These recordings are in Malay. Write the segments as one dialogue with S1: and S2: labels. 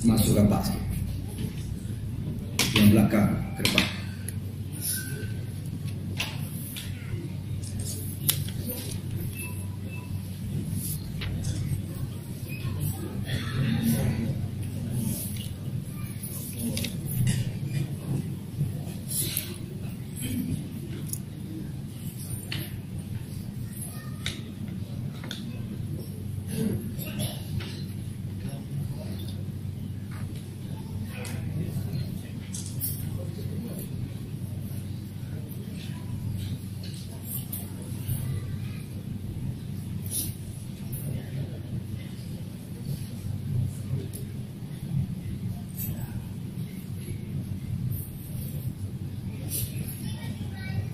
S1: Masukkan Pak yang belakang ke depan.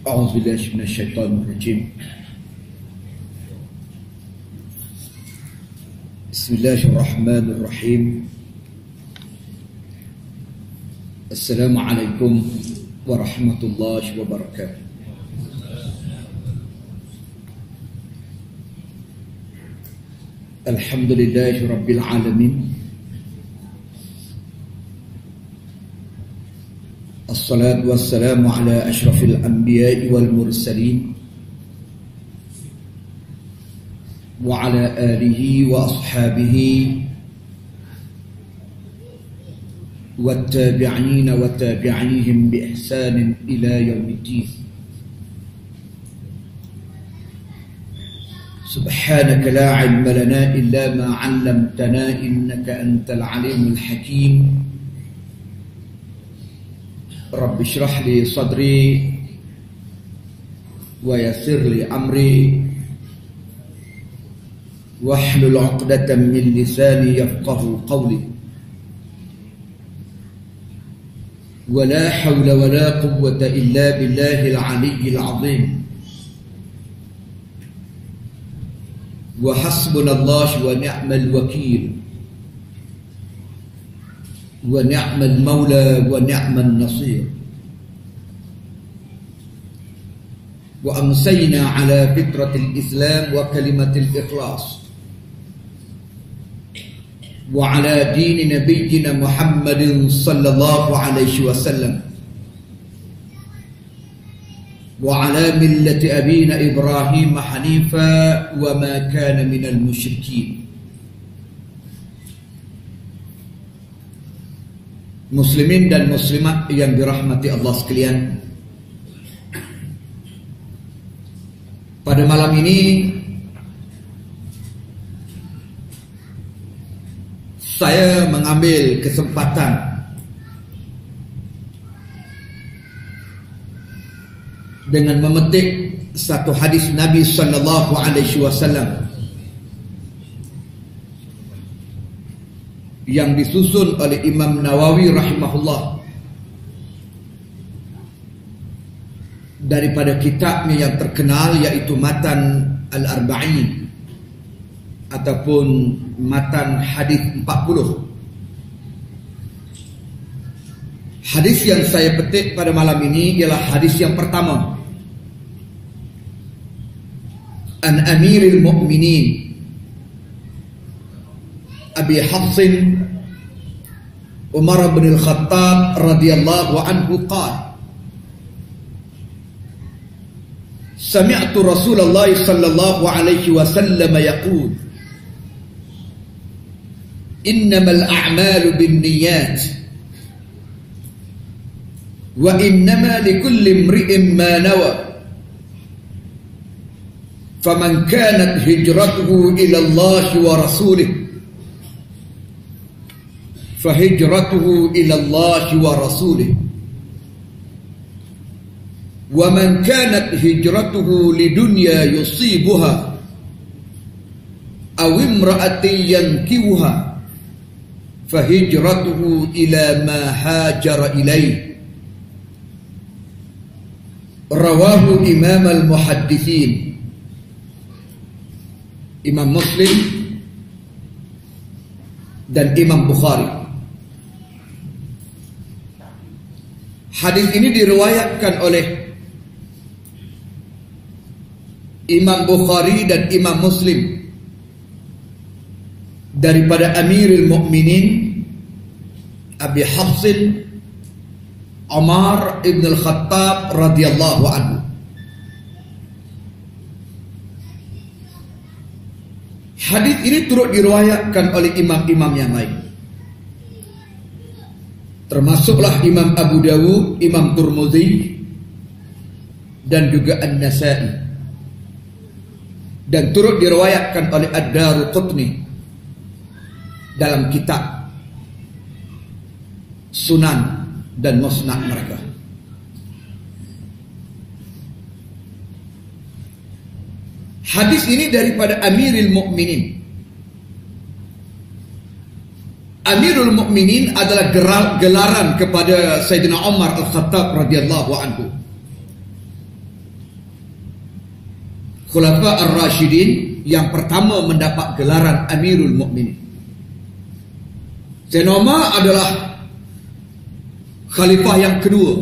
S1: A'udzubillahi minasyaitonirrajim. Bismillahirrahmanirrahim. Assalamualaikum warahmatullahi wabarakatuh. Alhamdulillahi rabbil alamin. Assalatu wassalamu ala ashrafil anbiya'i wal mursalin wa ala alihi wa ashabihi wa tabi'ina wa tabi'ihim bi ihsanin ila yaumiddin. Subhanaka la ilma lana illa ma 'allamtana innaka antal alimul hakim. Rabbi shrah li sadri wa yassir li amri wahlul 'uqdatam min lisani yafqahu qawli. Wa la hawla wa la quwwata illa billahil 'aliyyil 'azim. Wa hasbunallahu wa ni'mal wakeel. Wa ni'mal maula wa ni'man nasir. Wa amsayna ala fitratil islam wa kalimatil ikhlas wa ala dini nabiyyina Muhammadin sallallahu alaihi wasallam wa ala millati abina Ibrahim hanifa wa ma kana minal musyrikin. Muslimin dan muslimat yang dirahmati Allah sekalian, pada malam ini saya mengambil kesempatan dengan memetik satu hadis Nabi sallallahu alaihi wasallam yang disusun oleh Imam Nawawi rahimahullah daripada kitabnya yang terkenal yaitu Matan Al-Arba'in ataupun Matan Hadis 40. Hadis yang saya petik pada malam ini ialah hadis yang pertama. An Amiril Mu'minin Abi Hafsin Umar bin Al-Khattab radhiyallahu anhu qala Sami'tu Rasulullah sallallahu alaihi wasallam yaqul Innamal a'malu binniyat wa innama likulli imri'in ma nawa faman kanat hijratuhu ila Allah wa rasulih فهجرته إلى الله ورسوله ومن كانت هجرته لدنيا يصيبها أو امرأة ينكوها فهجرته إلى ما هاجر إليه رواه إمام المحدثين Imam Muslim dan Imam Bukhari. Hadis ini diriwayatkan oleh Imam Bukhari dan Imam Muslim daripada Amirul Mukminin Abi Hafsin Umar ibn al-Khattab radhiyallahu anhu. Hadis ini turut diriwayatkan oleh imam-imam yang lain, termasuklah Imam Abu Dawud, Imam Tirmidzi, dan juga An-Nasa'i, dan turut diriwayatkan oleh Ad-Daruqutni dalam kitab Sunan dan Musnad mereka. Hadis ini daripada Amirul Mukminin. Amirul Mukminin adalah gelaran kepada Sayyidina Umar Al-Khattab radhiyallahu anhu. Khulafa Ar-Rashidin yang pertama mendapat gelaran Amirul Mukminin. Sayyidina Umar adalah khalifah yang kedua,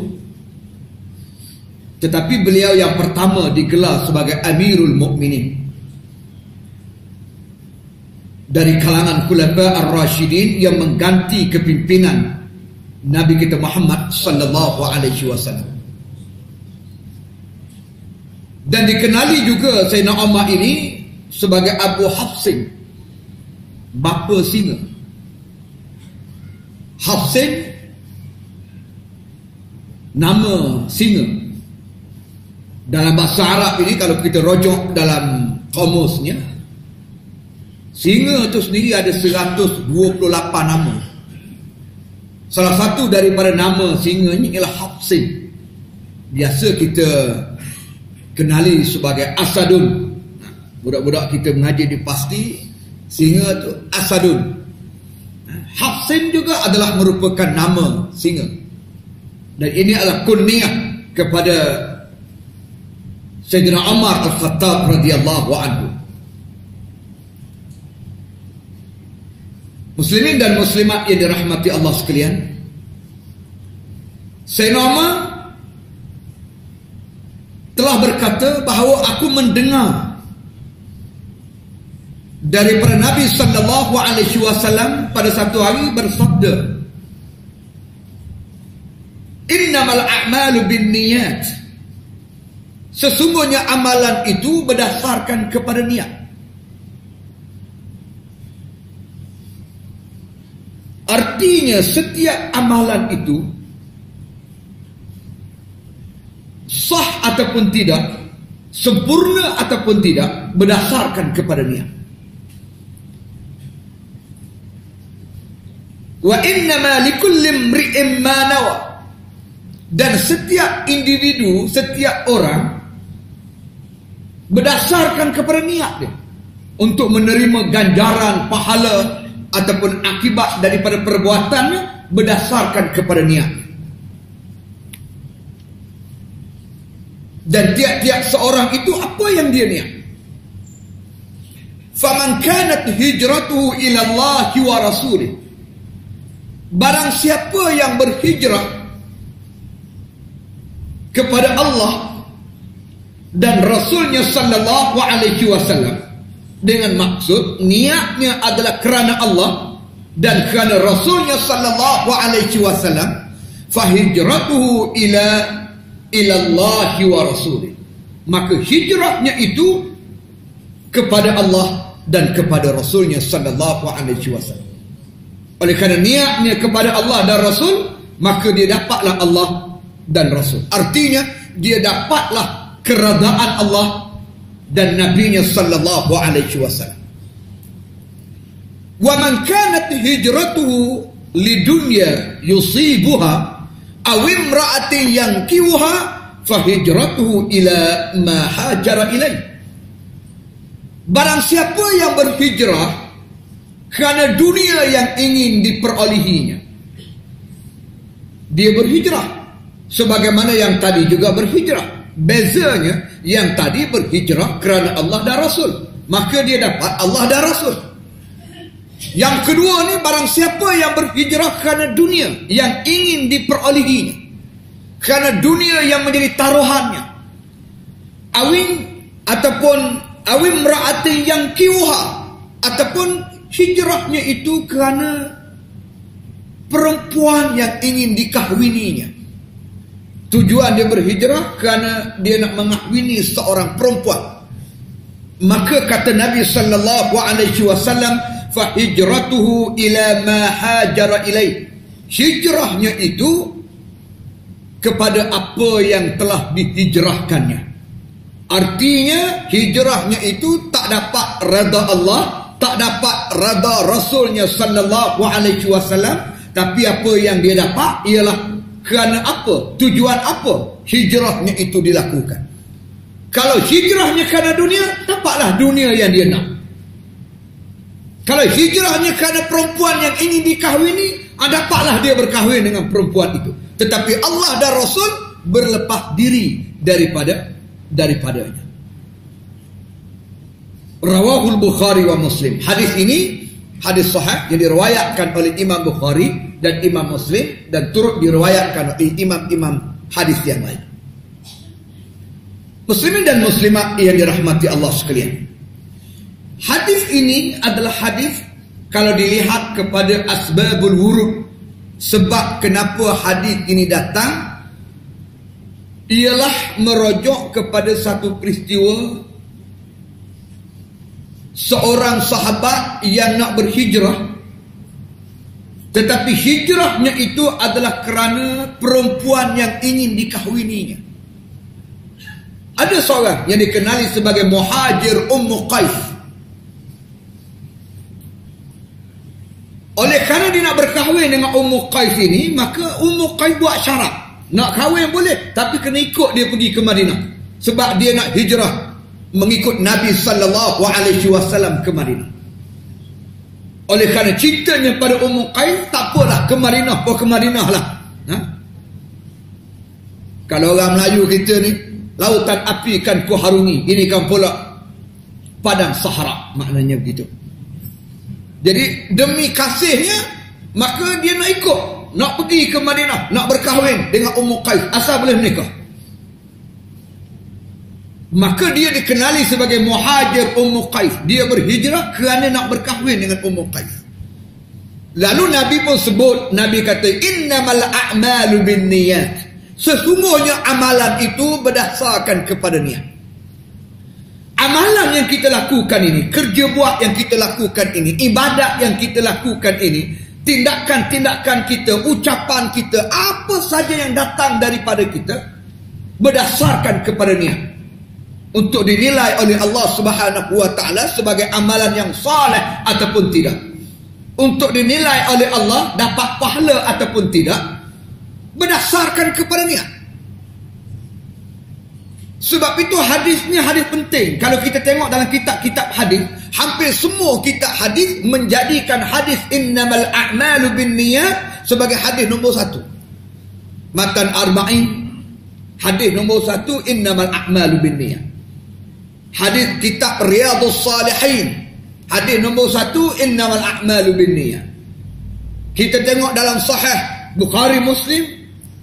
S1: tetapi beliau yang pertama digelar sebagai Amirul Mukminin dari kalangan Khulafa Ar-Rashidin yang mengganti kepimpinan Nabi kita Muhammad sallallahu alaihi wasallam. Dan dikenali juga Sayyidina Umar ini sebagai Abu Hafsin, bapa singa. Hafsin nama singa. Dalam bahasa Arab ini kalau kita rujuk dalam kamusnya, singa itu sendiri ada 128 nama. Salah satu daripada nama singa ini ialah Hafsin. Biasa kita kenali sebagai Asadun. Budak-budak kita mengaji di pasti singa itu Asadun. Hafsin juga adalah merupakan nama singa. Dan ini adalah kunyah kepada Sayyidina Umar Al-Khattab radhiyallahu anhu. Muslimin dan muslimat yang dirahmati Allah sekalian, Sayyidina Umar telah berkata bahawa aku mendengar daripada Nabi sallallahu alaihi wasallam pada satu hari bersabda, innamal a'malu binniyat, sesungguhnya amalan itu berdasarkan kepada niat. Artinya setiap amalan itu sah ataupun tidak, sempurna ataupun tidak, berdasarkan kepada niat. Wa innama likulli imri'in ma nawa, dan setiap individu, setiap orang berdasarkan kepada niat dia untuk menerima ganjaran, pahala ataupun akibat daripada perbuatannya berdasarkan kepada niat. Dan tiap-tiap seorang itu apa yang dia niat. Faman kanat hijratuhu ila Allah wa rasulih, barang siapa yang berhijrah kepada Allah dan Rasulnya sallallahu alaihi wasallam, dengan maksud niatnya adalah kerana Allah dan kerana Rasulnya sallallahu alaihi wasallam, fahijratuhu ila Allah wa rasulih, maka hijrahnya itu kepada Allah dan kepada Rasulnya sallallahu alaihi wasallam. Oleh kerana niatnya kepada Allah dan Rasul, maka dia dapatlah Allah dan Rasul. Artinya dia dapatlah keredaan Allah dan Nabi-Nya sallallahu alaihi wasallam. Wa man kanat hijratuhu lidunya yusibuha aw imra'atin yankihuha fa hijratuhu ila ma hajara ilaih. Barang siapa yang berhijrah kerana dunia yang ingin diperolehinya, dia berhijrah sebagaimana yang tadi juga berhijrah. Bezanya yang tadi berhijrah kerana Allah dan Rasul, maka dia dapat Allah dan Rasul. Yang kedua ni, barang siapa yang berhijrah kerana dunia yang ingin diperolehinya, kerana dunia yang menjadi taruhannya, awin meraati yang kiwha, ataupun hijrahnya itu kerana perempuan yang ingin dikahwininya. Tujuan dia berhijrah kerana dia nak mengahwini seorang perempuan. Maka kata Nabi sallallahu alaihi wasallam, fa hijratuhu ila ma hajara ilaih. Hijrahnya itu kepada apa yang telah dihijrahkannya. Artinya hijrahnya itu tak dapat redha Allah, tak dapat redha Rasulnya sallallahu alaihi wasallam, tapi apa yang dia dapat ialah kerana apa? Tujuan apa hijrahnya itu dilakukan? Kalau hijrahnya kerana dunia, dapatlah dunia yang dia nak. Kalau hijrahnya kerana perempuan yang ingin dikahwini, dapatlah dia berkahwin dengan perempuan itu. Tetapi Allah dan Rasul berlepas diri daripadanya. Rawahul Bukhari wa Muslim. Hadis ini hadis sahih yang diriwayatkan oleh Imam Bukhari dan Imam Muslim, dan turut diriwayatkan oleh imam-imam hadis yang lain. Muslimin dan muslimat yang dirahmati Allah sekalian, hadis ini adalah hadis, kalau dilihat kepada asbabul wurud, sebab kenapa hadis ini datang, ialah merujuk kepada satu peristiwa seorang sahabat yang nak berhijrah, tetapi hijrahnya itu adalah kerana perempuan yang ingin dikahwininya. Ada seorang yang dikenali sebagai Muhajir Ummu Qais. Oleh kerana dia nak berkahwin dengan Ummu Qais ini, maka Ummu Qais buat syarat. Nak kahwin boleh, tapi kena ikut dia pergi ke Madinah. Sebab dia nak hijrah mengikut Nabi sallallahu alaihi wasallam ke Madinah. Oleh kerana cintanya pada Ummu Qais, tak apalah ke Madinah lah. Kalau orang Melayu kita ni, lautan api kan ku harungi, ini kan pula padang Sahara, maknanya begitu. Jadi demi kasihnya, maka dia nak ikut, nak pergi ke Madinah, nak berkahwin dengan Ummu Qais, asal boleh menikah. Maka dia dikenali sebagai Muhajir Ummu Qais. Dia berhijrah kerana nak berkahwin dengan Ummu Qais. Lalu Nabi pun sebut, Nabi kata, innamal a'malu binniyat. Sesungguhnya amalan itu berdasarkan kepada niat. Amalan yang kita lakukan ini, kerja buat yang kita lakukan ini, ibadat yang kita lakukan ini, tindakan-tindakan kita, ucapan kita, apa saja yang datang daripada kita, berdasarkan kepada niat, untuk dinilai oleh Allah Subhanahu wa taala sebagai amalan yang saleh ataupun tidak. Untuk dinilai oleh Allah dapat pahala ataupun tidak, berdasarkan kepada niat. Sebab itu hadisnya hadis penting. Kalau kita tengok dalam kitab-kitab hadis, hampir semua kitab hadis menjadikan hadis innamal a'malu binniyat sebagai hadis nombor 1. Matan Arba'in, hadis nombor 1 innamal a'malu binniyat. Hadis kitab Riyadhus Salihin, hadis nombor 1 innamal a'malu binniyat. Kita tengok dalam Sahih Bukhari, Muslim,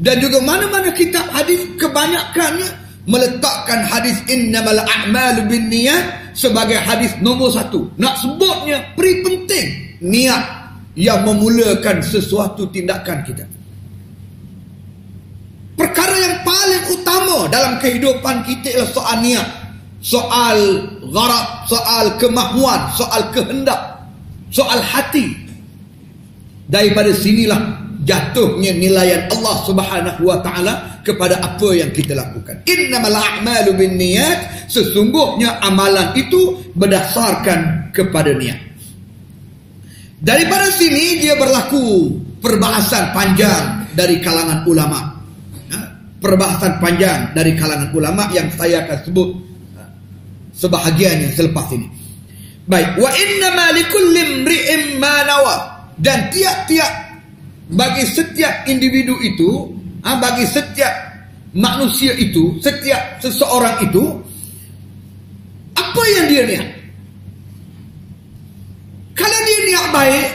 S1: dan juga mana-mana kitab hadis, kebanyakannya meletakkan hadis innamal a'malu binniyat sebagai hadis nombor 1. Nak sebutnya peri penting, niat yang memulakan sesuatu tindakan kita. Perkara yang paling utama dalam kehidupan kita ialah soal niat, soal gharab, soal kemahuan, soal kehendak, soal hati. Daripada sinilah jatuhnya nilaian Allah Subhanahu wa taala kepada apa yang kita lakukan. Innamal a'malu binniyat, sesungguhnya amalan itu berdasarkan kepada niat. Daripada sini dia berlaku perbahasan panjang dari kalangan ulama. Perbahasan panjang dari kalangan ulama yang saya akan sebut sebahagiannya selepas ini. Baik, wa innama likulli imri'in ma nawa, dan tiap-tiap bagi setiap individu itu, bagi setiap manusia itu, setiap seseorang itu, apa yang dia niat. baik,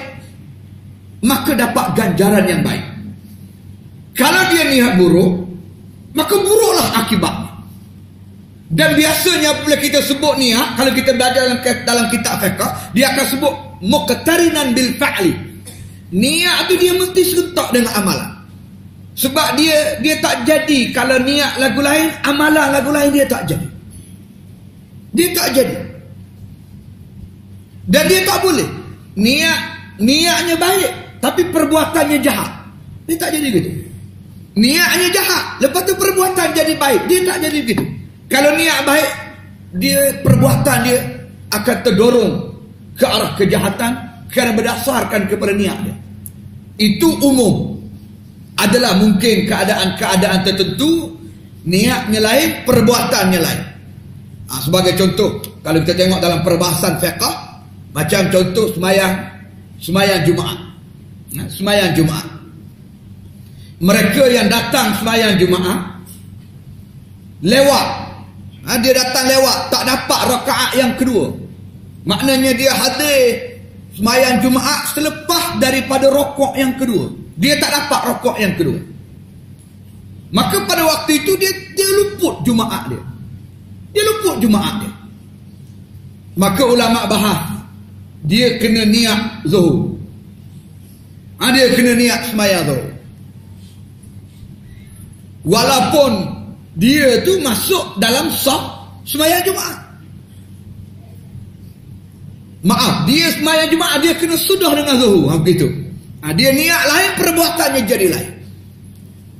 S1: maka dapat ganjaran yang baik. Kalau dia niat buruk, maka buruklah akibatnya. Dan biasanya bila kita sebut niat, kalau kita belajar dalam kitab fiqh, dia akan sebut muqtarinan bil fa'li. Niat tu dia mesti serentak dengan amalan. Sebab dia tak jadi kalau niat lagu lain, amalan lagu lain dia tak jadi. Dia tak jadi. Dan dia tak boleh. Niatnya baik, tapi perbuatannya jahat. Dia tak jadi gitu. Niatnya jahat, lepas tu perbuatan jadi baik. Dia tak jadi gitu. Kalau niat baik, perbuatan dia akan terdorong ke arah kejahatan kerana berdasarkan kepada niat dia. Itu umum. Adalah mungkin keadaan-keadaan tertentu, niatnya lain, perbuatannya lain. Sebagai contoh, kalau kita tengok dalam perbahasan fiqh, macam contoh semayang Jumaat. Semayang Jumaat. Mereka yang datang semayang Jumaat lewat. Dia datang lewat, tak dapat rakaat yang kedua. Maknanya dia hadir semayang Jumaat selepas daripada rokok yang kedua. Dia tak dapat rokok yang kedua. Maka pada waktu itu dia luput Jumaat dia. Dia luput Jumaat dia. Maka ulama bahas, dia kena niat zuhur. Dia kena niat semayang zuhur. Walaupun dia tu masuk dalam saf semayang Jumaat. Maaf, dia semayang Jumaat, dia kena sudah dengan zuhur. Begitu. Dia niat lain, perbuatannya jadi lain.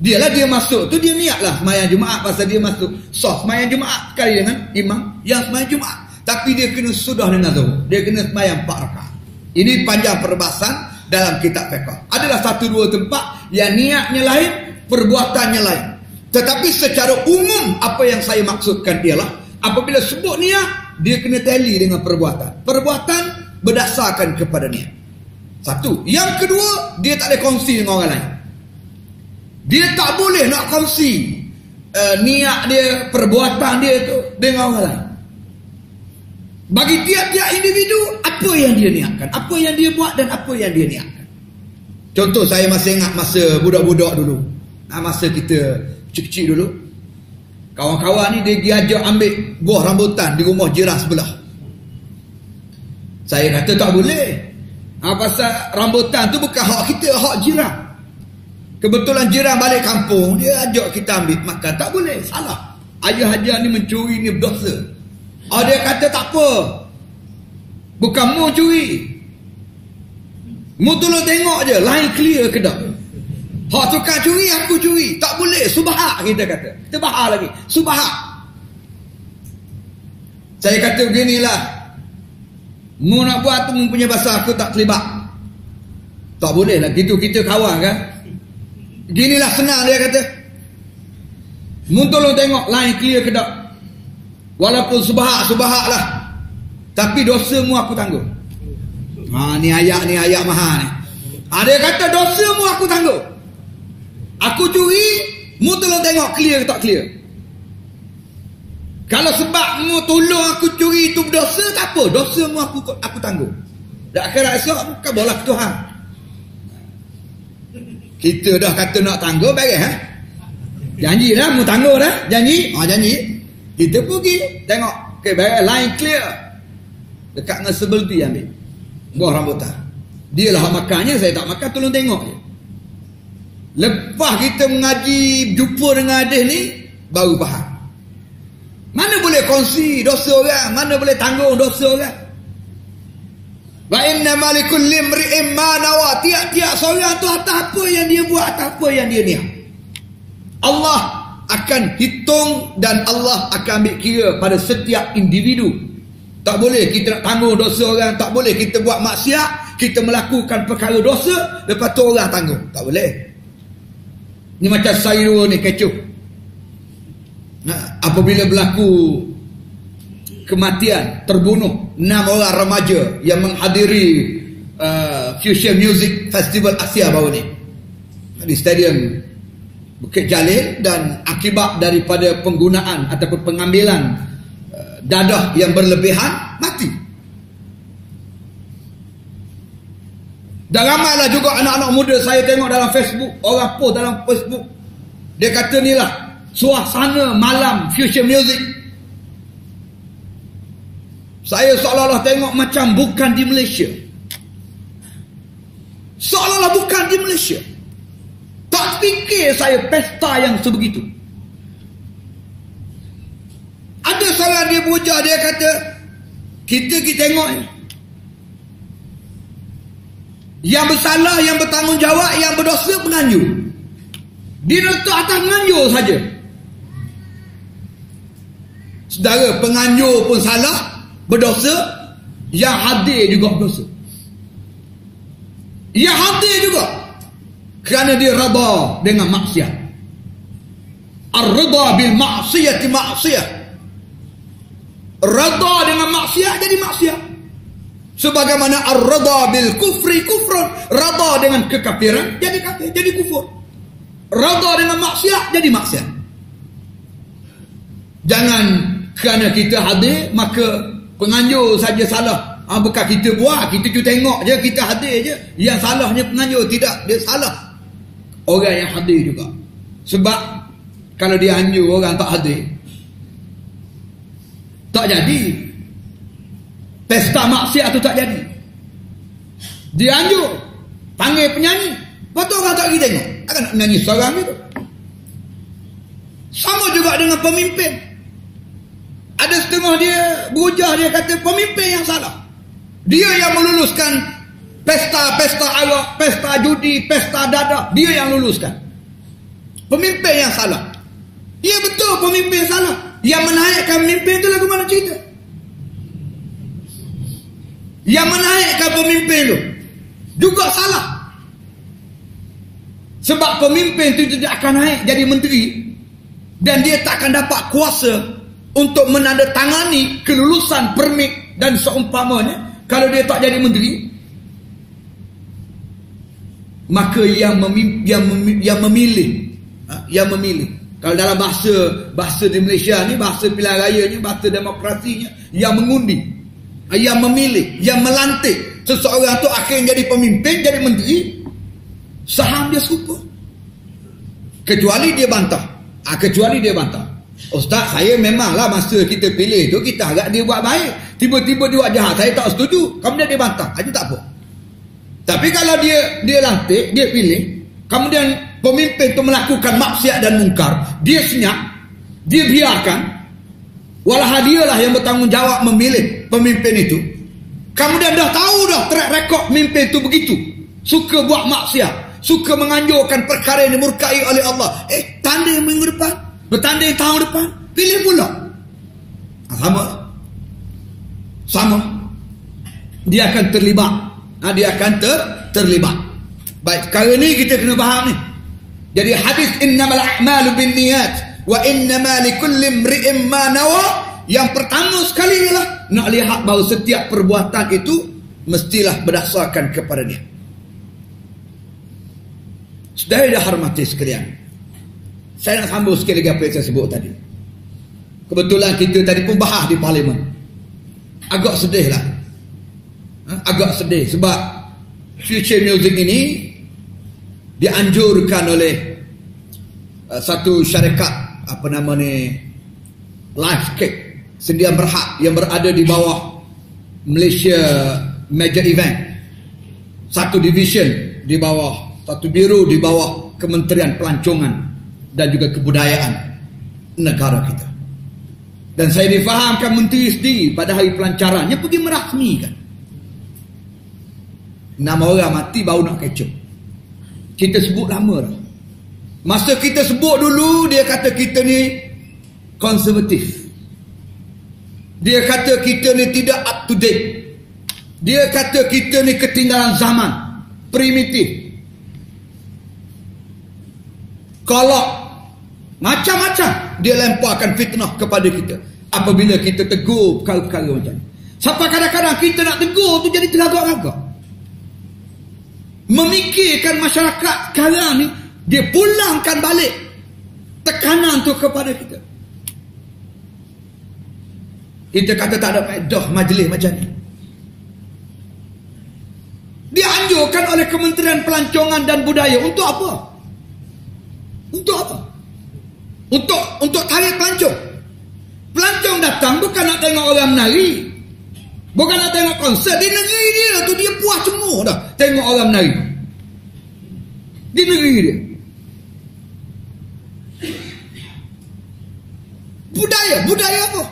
S1: Dia masuk tu, dia niat lah semayang Jumaat pasal dia masuk saf semayang Jumaat sekali dengan imam yang semayang Jumaat. Tapi dia kena sudah dengan zuhur. Dia kena semayang 4 rakaat. Ini panjang perbahasan dalam kitab fiqh. Adalah 1-2 tempat yang niatnya lain, perbuatannya lain. Tetapi secara umum apa yang saya maksudkan ialah apabila sebut niat, dia kena tally dengan perbuatan. Perbuatan berdasarkan kepada niat. Satu. Yang kedua, dia tak boleh kongsi dengan orang lain. Dia tak boleh nak kongsi niat dia, perbuatan dia tu dengan orang lain. Bagi tiap-tiap individu, apa yang dia niatkan, apa yang dia buat dan apa yang dia niatkan. Contoh, saya masih ingat masa budak-budak dulu. Masa kita kecil-kecil dulu, kawan-kawan ni dia pergi ajak ambil buah rambutan di rumah jiran sebelah. Saya kata tak boleh. Pasal rambutan tu bukan hak kita, hak jiran. Kebetulan jiran balik kampung, dia ajak kita ambil makan. Tak boleh, salah. Ayah hajar ni mencuri ni berdosa. Dia kata tak apa, bukan mu curi, mu tolong tengok je, lain clear ke tak. Hak tukar curi, aku curi. Tak boleh, subahak kita kata. Kita bahar lagi, subahak. Saya kata beginilah, mu nak buat tu mu punya bahasa, aku tak terlibat. Tak boleh lah, gitu kita kawan kan. Ginilah senang dia kata. Mu tolong tengok, lain clear ke tak. Walaupun subahak lah. Tapi dosa mu aku tanggung. Ni ayat mahal ni. Dia kata dosa mu aku tanggung. Aku curi, mu tolong tengok clear ke tak clear. Kalau sebab mu tolong aku curi itu berdosa, tak apa, dosa mu aku tanggung. Dan akhirat esok bukan bola Tuhan. Kita dah kata nak tanggung, baik janji dah, mu tanggung dah, janji. Janji. Kita pergi tengok, okay, baik, line clear. Dekat dengan sebelah tu ambil buah rambutan. Dia lah makannya, saya tak makan, tolong tengok je. Lepas kita mengaji, jumpa dengan adik ni, baru faham. Mana boleh kongsi dosa orang, mana boleh tanggung dosa orang. Wa inna malikul limri'im ma nawa. Tiap-tiap seorang tu atas apa yang dia buat, atas apa yang dia niat. Allah akan hitung dan Allah akan ambil kira pada setiap individu. Tak boleh kita nak tanggung dosa orang, tak boleh kita buat maksiat, kita melakukan perkara dosa, lepas tu orang tanggung. Tak boleh. Ni macam sayur ni, kecoh. Apabila berlaku kematian, terbunuh 6 orang remaja yang menghadiri Fusion Music Festival Asia baru ni di Stadium Bukit Jalil, dan akibat daripada penggunaan ataupun pengambilan dadah yang berlebihan, mati. Dan ramailah juga anak-anak muda saya tengok dalam Facebook, orang post dalam Facebook, dia kata ni lah suasana malam fusion music. Saya seolah-olah tengok macam bukan di Malaysia. Seolah-olah bukan di Malaysia. Tak fikir saya pesta yang sebegitu. Ada seorang dia berujar, dia kata kita tengok ni, yang bersalah, yang bertanggungjawab, yang berdosa penganjur. Dia letak atas penganjur saja. Saudara, penganjur pun salah, berdosa, yang hadir juga berdosa. Yang hadir juga kerana dia reda dengan maksiat. Ar-rida bil ma'siyati ma'siyah. Reda dengan maksiat jadi maksiat. Sebagaimana ar-rida bil kufri kufrun. Reda dengan kekafiran jadi kafir, jadi kufur. Reda dengan maksiat jadi maksiat. Jangan kerana kita hadir maka penganjur saja salah. Bukan kita buat, kita cuma tengok je, kita hadir je. Yang salahnya penganjur, tidak, dia salah orang yang hadir juga. Sebab kalau dia anjur orang tak hadir, tak jadi. Pesta maksiat tu tak jadi. Dia anjur, panggil penyanyi, lepas tu orang tak pergi tengok. Akan nak menyanyi seorang gitu. Sama juga dengan pemimpin. Ada setengah dia berujar, dia kata pemimpin yang salah. Dia yang meluluskan pesta-pesta arak, pesta judi, pesta dadah. Dia yang luluskan. Pemimpin yang salah. Ya betul, pemimpin salah. Yang menaikkan pemimpin itu lagu mana cerita? Yang menaikkan pemimpin itu juga salah. Sebab pemimpin itu tidak akan naik jadi menteri, dan dia tak akan dapat kuasa untuk menandatangani kelulusan permit dan seumpamanya. Kalau dia tak jadi menteri, maka yang memilih. Kalau dalam bahasa di Malaysia ni, bahasa pilihan rayanya, bahasa demokrasinya, yang mengundi, yang memilih, yang melantik seseorang tu akan jadi pemimpin, jadi menteri, saham dia serupa. Kecuali dia bantah. Ustaz, saya memanglah masa kita pilih tu, kita harap dia buat baik. Tiba-tiba dia buat jahat, saya tak setuju. Kemudian dia bantah, itu tak apa. Tapi kalau dia lantik, dia pilih, kemudian pemimpin tu melakukan maksiat dan mungkar, dia senyap, dia biarkan, walau dia lah yang bertanggungjawab memilih pemimpin itu. Kemudian dah tahu dah track record pemimpin itu begitu, suka buat maksiat, suka menganjurkan perkara yang dimurkai oleh Allah. Tanding minggu depan, bertanding tahun depan, pilih pula. Sama. Dia akan terlibat. Dia akan terlibat. Baik, sekarang ni kita kena faham ni. Jadi hadis innamal a'malu binniyat wa innama likulli imri'in ma nawa, yang pertama sekali ialah nak lihat bahawa setiap perbuatan itu mestilah berdasarkan kepada dia. Sudah dah hormati sekalian, saya nak sambung sekali lagi apa yang saya sebut tadi. Kebetulan kita tadi pun bahas di parlimen. Agak sedih lah. Agak sedih sebab future music ini dianjurkan oleh satu syarikat, apa nama ni, Lifecake, sedia berhad, yang berada di bawah Malaysia Major Event, satu division di bawah, satu biro di bawah Kementerian Pelancongan dan juga Kebudayaan negara kita. Dan saya difahamkan menteri sendiri pada hari pelancarannya pergi merasmikan. 6 orang mati baru nak kecoh. Kita sebut lama dah. Masa kita sebut dulu, dia kata kita ni konservatif. Dia kata kita ni tidak up to date. Dia kata kita ni ketinggalan zaman, primitif. Kalau macam-macam dia lemparkan fitnah kepada kita apabila kita tegur perkara-perkara macam ni. Sampai kadang-kadang kita nak tegur tu jadi teragak-agak. Memikirkan masyarakat sekarang ni, dia pulangkan balik tekanan tu kepada kita. Kita kata tak ada faedah majlis macam ni. Dianjurkan oleh Kementerian Pelancongan dan Budaya untuk apa? Untuk apa? Untuk tarik pelancong. Pelancong datang bukan nak tengok orang menari, bukan nak tengok konsert. Di negeri dia tu dia puas semua dah tengok orang menari. Di negeri dia. Budaya apa?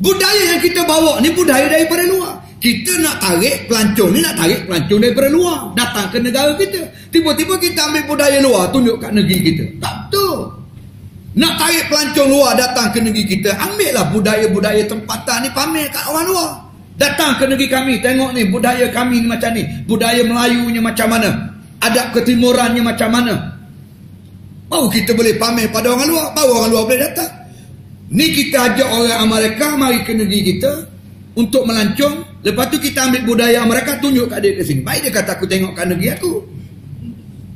S1: Budaya yang kita bawa ni budaya daripada luar. Kita nak tarik pelancong ni, nak tarik pelancong daripada luar datang ke negara kita. Tiba-tiba kita ambil budaya luar tunjuk kat negeri kita. Tak betul. Nak tarik pelancong luar datang ke negeri kita, ambillah budaya-budaya tempatan ni, pamer kat orang luar. Datang ke negeri kami, tengok ni budaya kami ni macam ni, budaya Melayunya macam mana, adab ketimurannya macam mana. Baru kita boleh pamer pada orang luar, baru orang luar boleh datang. Ni kita ajak orang Amerika mari ke negeri kita untuk melancong. Lepas tu kita ambil budaya mereka, tunjuk kat dia ke sini. Baik dia kata aku tengok kat negeri aku.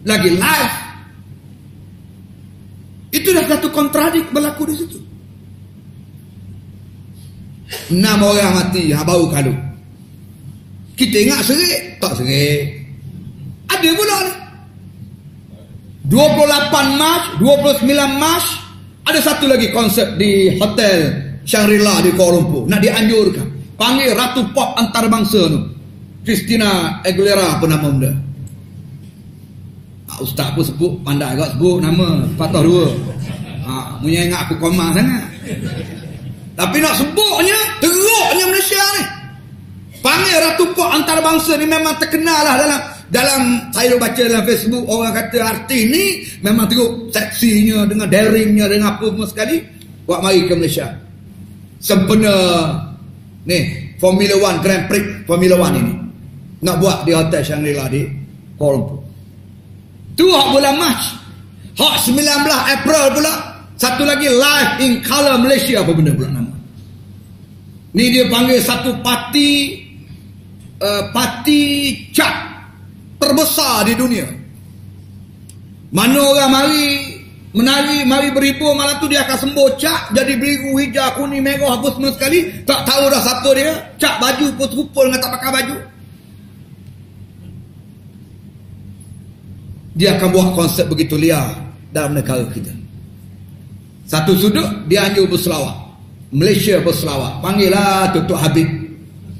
S1: Lagi live. Itu dah satu kontradik berlaku di situ. 6 orang mati, bau kalu. Kita ingat serik, tak serik. Ada pula ni. 28 Mac, 29 Mac, ada satu lagi konsert di Hotel Shangri-La di Kuala Lumpur. Nak dianjurkan. Panggil Ratu Pop Antarabangsa tu. Christina Aguilera apa nama benda. Ustaz pun sebut, pandai agak sebut nama patah dua. Punya ingat aku koma sangat. Tapi nak sebutnya, teruknya Malaysia ni. Panggil Ratu Pop Antarabangsa ni memang terkenal lah dalam saya baca dalam Facebook, orang kata artis ni memang teruk seksinya, dengan daringnya, dengan apa pun sekali. Buat mari ke Malaysia. Sempena ni Formula 1 Grand Prix Formula 1 ini nak buat di Hotel Shangri-La di Kuala Lumpur. Tu hak bulan Mac. Hak 19 April pula satu lagi live in color Malaysia, apa benda pula nama. Ni dia panggil satu parti cat terbesar di dunia. Mana orang mari menari, mari berhibur, malam tu dia akan sembuh cat jadi biru, hijau, kuning, merah apa semua sekali. Tak tahu dah siapa dia. Cat baju pun serupa dengan tak pakai baju. Dia akan buat konsert begitu liar dalam negara kita. Satu sudut dia anjur berselawat, Malaysia berselawat, panggillah Tutup Habib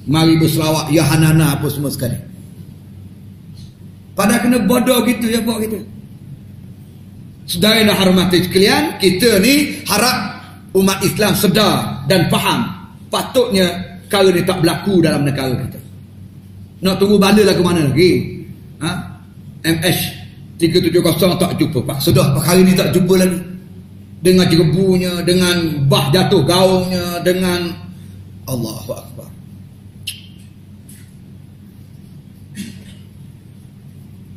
S1: mari berselawat, ya Hanana apa semua sekali. Pada kena bodoh gitu ya buat kita. Saudara yang hormati sekalian, kita ni harap umat Islam sedar dan faham patutnya perkara ni tak berlaku dalam negara kita. Nak tunggu bala lah ke mana lagi? MH370 tak jumpa Pak. Sudah perkara ni tak jumpa lagi. Dengan jerebunya, dengan bah jatuh gaungnya, dengan Allahu Akbar.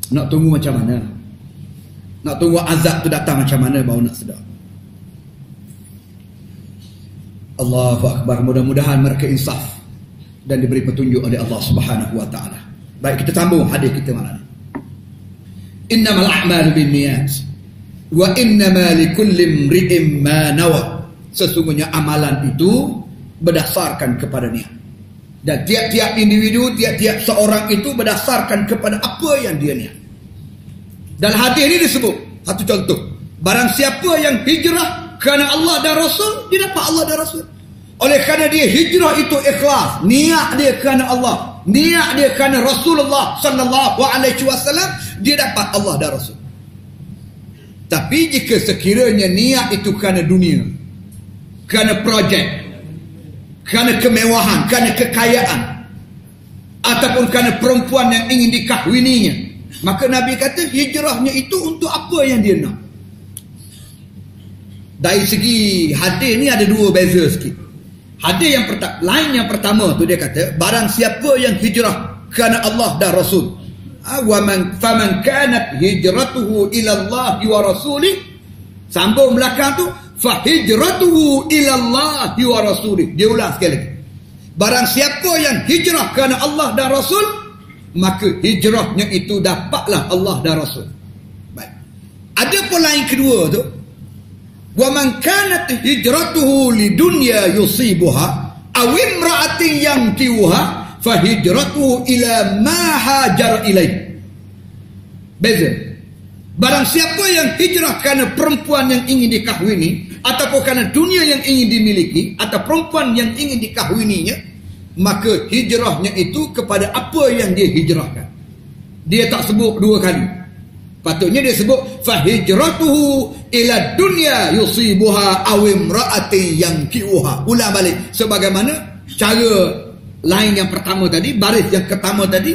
S1: Nak tunggu macam mana? Nak tunggu azab tu datang macam mana baru nak sedar. Allahu Akbar. Mudah-mudahan mereka insaf dan diberi petunjuk oleh Allah Subhanahu wa taala. Baik, kita sambung hadis kita malam ni. Innamal a'malu binniyat wa innama likulli imri'in ma nawa. Sesungguhnya amalan itu berdasarkan kepada niat. Dan tiap-tiap individu, tiap-tiap seorang itu berdasarkan kepada apa yang dia niat. Dalam hadis ini disebut satu contoh, barang siapa yang hijrah kerana Allah dan Rasul, dia dapat Allah dan Rasul. Oleh kerana dia hijrah itu ikhlas, niat dia kerana Allah, niat dia kerana Rasulullah sallallahu alaihi wasallam, dia dapat Allah dan Rasul. Tapi jika sekiranya niat itu kerana dunia, kerana projek, kerana kemewahan, kerana kekayaan, ataupun kerana perempuan yang ingin dikahwininya, maka Nabi kata hijrahnya itu untuk apa yang dia nak. Dari segi hadis ni ada dua beza sikit. Hadis yang lain yang pertama tu dia kata barang siapa yang hijrah kerana Allah dan Rasul, wa man faman kanat hijratuhu ila Allah wa rasulih, sambung belakang tu fa hijratuhu ila Allah wa rasulih. Dia ulang sekali lagi. Barang siapa yang hijrah kerana Allah dan Rasul, maka hijrahnya itu dapatlah Allah dan Rasul. Baik. Ada pun lain kedua tu, wa man kanat hijratuhu lidunya yusibuha aw imra'atin yankihuha fa hijratuhu ila ma hajar ilaih. Beza. Barang siapa yang hijrah kerana perempuan yang ingin dikahwini, ataupun kerana dunia yang ingin dimiliki, atau perempuan yang ingin dikahwininya, maka hijrahnya itu kepada apa yang dia hijrahkan. Dia tak sebut dua kali. Patutnya dia sebut fahijratuhu ila dunya yusibuha aw imra'ati yankihuha. Ulang balik sebagaimana cara lain yang pertama tadi, baris yang pertama tadi.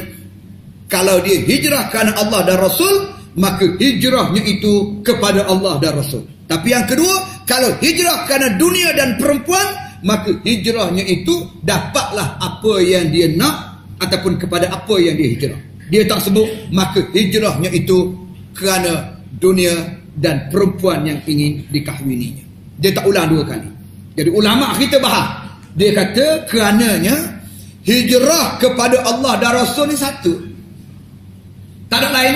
S1: Kalau dia hijrah kerana Allah dan Rasul, maka hijrahnya itu kepada Allah dan Rasul. Tapi yang kedua, kalau hijrah kerana dunia dan perempuan, maka hijrahnya itu dapatlah apa yang dia nak, ataupun kepada apa yang dia hijrah. Dia tak sebut maka hijrahnya itu kerana dunia dan perempuan yang ingin dikahwininya. Dia tak ulang dua kali. Jadi ulama kita bahas, dia kata kerananya hijrah kepada Allah dan Rasul ni satu, tak ada lain.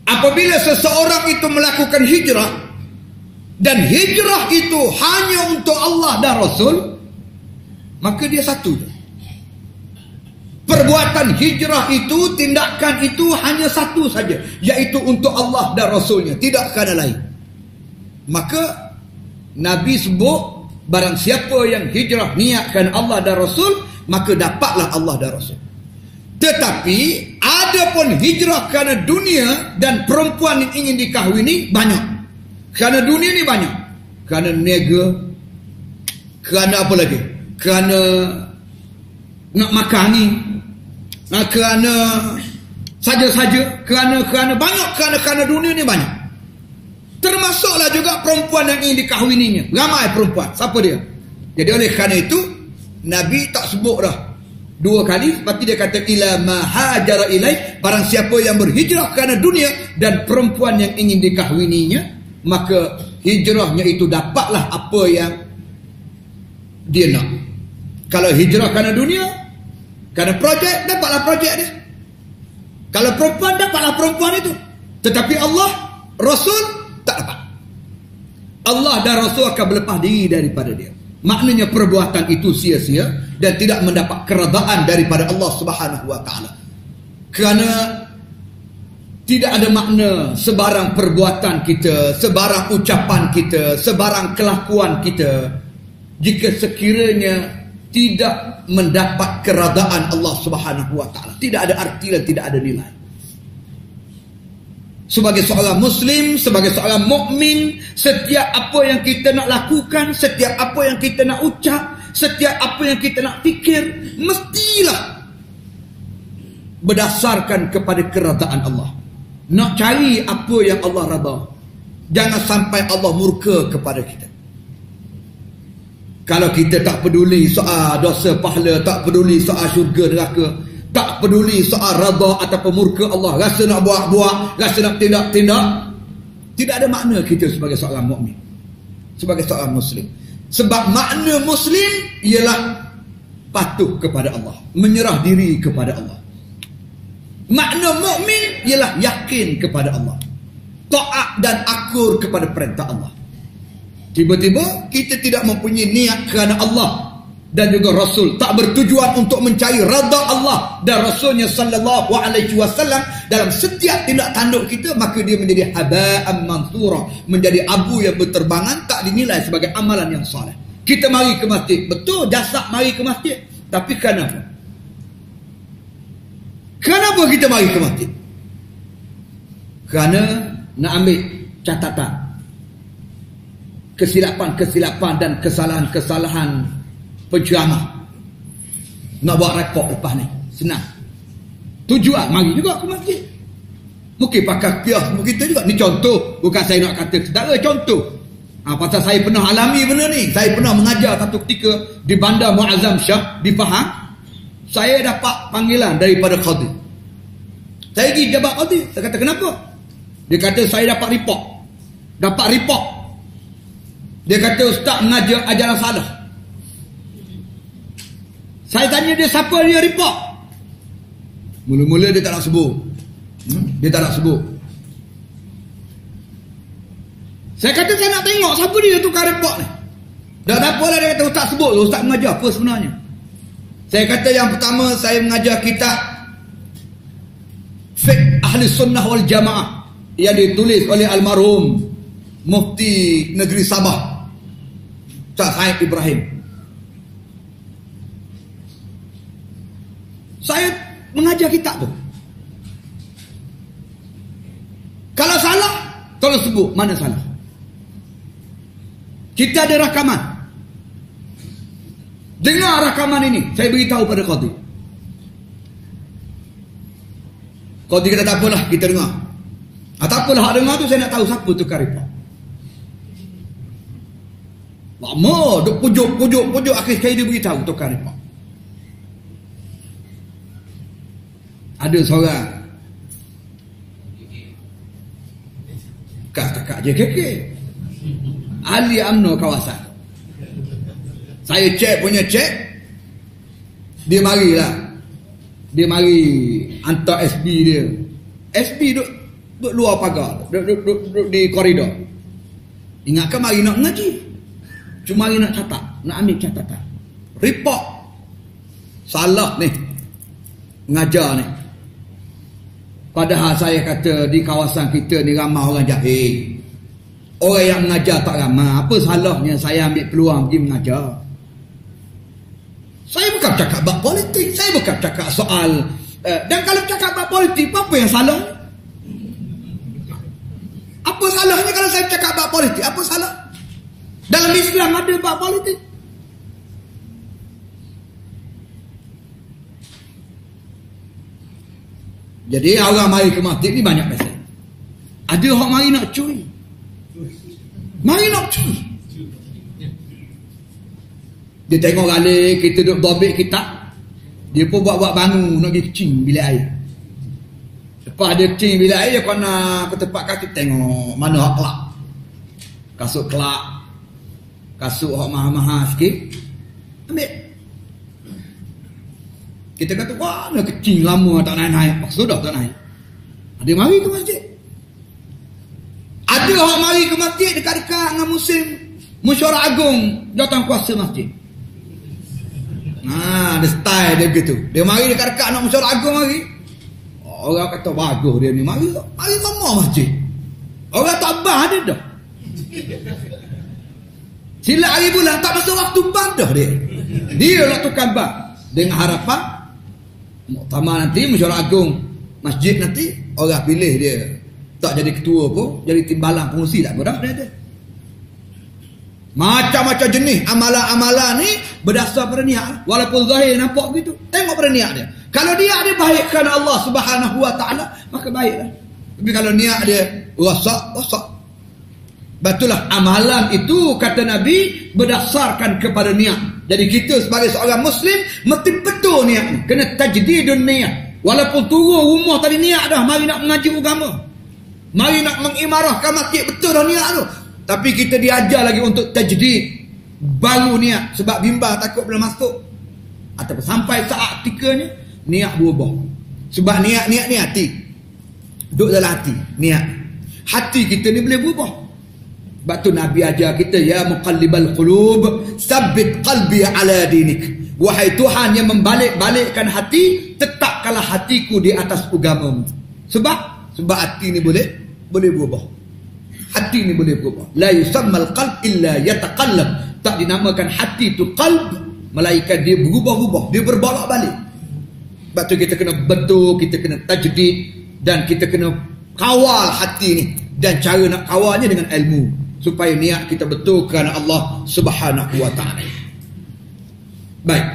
S1: Apabila seseorang itu melakukan hijrah, dan hijrah itu hanya untuk Allah dan Rasul, maka dia satu. Perbuatan hijrah itu, tindakan itu hanya satu saja, iaitu untuk Allah dan Rasulnya, tidak kerana lain. Maka Nabi sebut barang siapa yang hijrah niatkan Allah dan Rasul, maka dapatlah Allah dan Rasul. Tetapi adapun hijrah kerana dunia dan perempuan yang ingin dikahwini, banyak. Kerana dunia ni banyak. Kerana niaga, kerana apa lagi? Kerana nak makan ni, kerana saja-saja, kerana banyak, kerana dunia ni banyak. Termasuklah juga perempuan yang ingin dikahwininya. Ramai perempuan. Siapa dia? Jadi oleh kerana itu, Nabi tak sebut dah dua kali, seperti dia kata ila ma hajara ilaih, barang siapa yang berhijrah kerana dunia dan perempuan yang ingin dikahwininya, maka hijrahnya itu dapatlah apa yang dia nak. Kalau hijrah kerana dunia, kerana projek, dapatlah projek dia. Kalau perempuan, dapatlah perempuan itu. Tetapi Allah, Rasul, tak dapat. Allah dan Rasul akan berlepas diri daripada dia. Maknanya perbuatan itu sia-sia dan tidak mendapat keredaan daripada Allah Subhanahu wa taala. Kerana tidak ada makna sebarang perbuatan kita, sebarang ucapan kita, sebarang kelakuan kita, jika sekiranya tidak mendapat keredaan Allah Subhanahu wa taala. Tidak ada arti dan tidak ada nilai. Sebagai seorang Muslim, sebagai seorang mukmin, setiap apa yang kita nak lakukan, setiap apa yang kita nak ucap, setiap apa yang kita nak fikir, mestilah berdasarkan kepada keredaan Allah. Nak cari apa yang Allah redha. Jangan sampai Allah murka kepada kita. Kalau kita tak peduli soal dosa pahala, tak peduli soal syurga neraka, tak peduli soal redha ataupun murka Allah, rasa nak buat-buat, rasa nak tindak-tindak, tidak ada makna kita sebagai seorang mukmin, sebagai seorang Muslim. Sebab makna Muslim ialah patuh kepada Allah, menyerah diri kepada Allah. Makna mukmin ialah yakin kepada Allah, taat dan akur kepada perintah Allah. Tiba-tiba kita tidak mempunyai niat kerana Allah dan juga Rasul, tak bertujuan untuk mencari redha Allah dan Rasulnya sallallahu alaihi wasallam dalam setiap tindak tanduk kita, maka dia menjadi haba'an mansura, menjadi abu yang berterbangan, tak dinilai sebagai amalan yang soleh. Kita mari ke masjid, betul jasad mari ke masjid, tapi kenapa? Kenapa kita mari ke masjid? Kerana nak ambil catatan kesilapan-kesilapan dan kesalahan-kesalahan penceramah. Nak buat rekod lepas ni, senang. Tujuan mari juga ke masjid. Mungkin pakai kios kita juga. Ni contoh, bukan saya nak kata sedara, contoh. Pasal saya pernah alami benda ni. Saya pernah mengajar satu ketika di Bandar Muazzam Shah di Pahang. Saya dapat panggilan daripada Qadi. Saya pergi jabat Qadi. Saya kata kenapa? Dia kata saya dapat report. Dia kata ustaz mengajar ajaran salah. Saya tanya dia siapa dia report. Mula-mula dia tak nak sebut. Dia tak nak sebut. Saya kata saya nak tengok siapa dia tukar report ni. Dah tak apalah, dia kata ustaz sebut. Ustaz mengajar apa sebenarnya? Saya kata yang pertama saya mengajar kitab Fiqh Ahli Sunnah wal Jamaah yang ditulis oleh almarhum Mufti Negeri Sabah Ustaz Said Ibrahim. Saya mengajar kitab tu. Kalau salah, tolong sebut mana salah. Kita ada rakaman. Dengar rakaman ini, saya beritahu pada qadi. Qadi kata tak apalah, kita dengar. Tak apalah, hak dengar tu saya nak tahu siapa tukar report. Lama, duk pujuk, akhir sekali dia beritahu tukar report. Ada seorang kakak JKK, ahli UMNO kawasan. Saya punya cek, dia marilah. Dia mari hantar SB dia. SB duduk luar pagar, duduk di koridor. Ingatkan mari nak mengaji. Cuma mari nak catat, nak ambil catatan. Report. Salah ni. Mengajar ni. Padahal saya kata di kawasan kita ni ramai orang jahil. Orang yang mengajar tak ramai. Apa salahnya saya ambil peluang pergi mengajar? Saya bukan cakap bab politik. Saya bukan cakap soal dan kalau cakap bab politik, apa yang salah? Apa salahnya kalau saya cakap bab politik? Apa salah? Dalam Islam ada bab politik. Jadi orang mari ke masjid ni banyak pasal. Ada orang mari nak curi. Mari nak curi. Dia tengok kali kita duduk dobek kitab, dia pun buat bangun nak pergi kecing bilik air. Lepas dia kecing bilik air, dia kena ke tempat kaki tengok mana hak kelak. Kasut kelak, kasut hak mahal-mahal sikit, ambil. Kita kata, wah nak kecing lama tak naik-naik. Sudah tak naik. Dia mari ke masjid. Ada orang mari ke masjid dekat-dekat dengan musim mesyuarat agung jawatan kuasa masjid. Ada style dia begitu. Dia mari dekat-dekat nak mesyuarat agung mari. Orang kata bagus dia ni. Mari sama masjid. Orang tak bah dia dah. Sila hari bulan tak masuk waktu bah dah dia. Dia nak tukar bah. Dengan harapan muktamar nanti, mesyuarat agung masjid nanti, orang pilih dia. Tak jadi ketua pun, jadi timbalan pengurusi tak mudah dia ada. Macam-macam jenis amalan-amalan ni berdasar pada niat. Walaupun zahir nampak begitu, tengok pada niat dia. Kalau niat dia baik kerana Allah Subhanahu Wa Taala, maka baiklah. Tapi kalau niat dia rosak. Betullah amalan itu kata Nabi berdasarkan kepada niat. Jadi kita sebagai seorang Muslim mesti betul niat ni. Kena tajdidun niat. Walaupun turun rumah tadi niat dah, mari nak mengaji agama, mari nak mengimarahkan masjid, betul dah niat tu. Tapi kita diajar lagi untuk tajdid, baru niat. Sebab bimbang takut belum masuk. Atau sampai saat tikanya niat berubah. Sebab niat ni hati. Duduk dalam hati, niat. Hati kita ni boleh berubah. Sebab tu Nabi ajar kita, ya muqallibal qulub, sabbit qalbi ala dinik. Wahai Tuhan yang membalik-balikkan hati, tetapkanlah hatiku di atas agamamu. Sebab hati ni boleh berubah. Hati ni boleh berubah. La yusammal qalb illa yataqallab. Tak dinamakan hati tu qalb, melainkan dia berubah-ubah, dia berbolak-balik. Sebab tu kita kena betul, kita kena tajdid, dan kita kena kawal hati ni. Dan cara nak kawalnya dengan ilmu, supaya niat kita betul kerana Allah Subhanahu Wa Taala. Baik,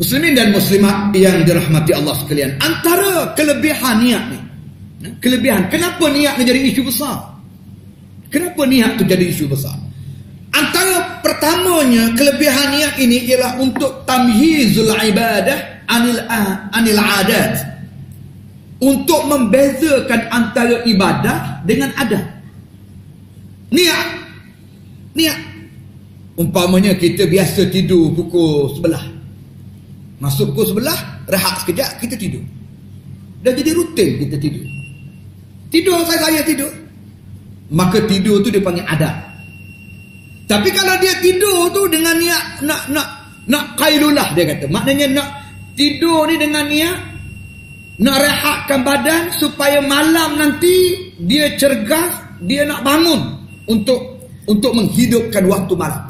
S1: muslimin dan muslimat yang dirahmati Allah sekalian, antara kelebihan niat ni, kelebihan kenapa niat ni jadi isu besar? Kenapa niat tu jadi isu besar? Antara pertamanya kelebihan niat ini ialah untuk tamyizul ibadah anil adat, untuk membezakan antara ibadah dengan adat. Niat. Umpamanya kita biasa tidur pukul 11. Masuk pukul 11, rehat sekejap, kita tidur. Dah jadi rutin kita tidur. Tidur saya tidur. Maka tidur tu dia panggil adat. Tapi kalau dia tidur tu dengan niat nak qailulah, dia kata. Maknanya nak tidur ni dengan niat nak rehatkan badan supaya malam nanti dia cergas, dia nak bangun untuk menghidupkan waktu malam.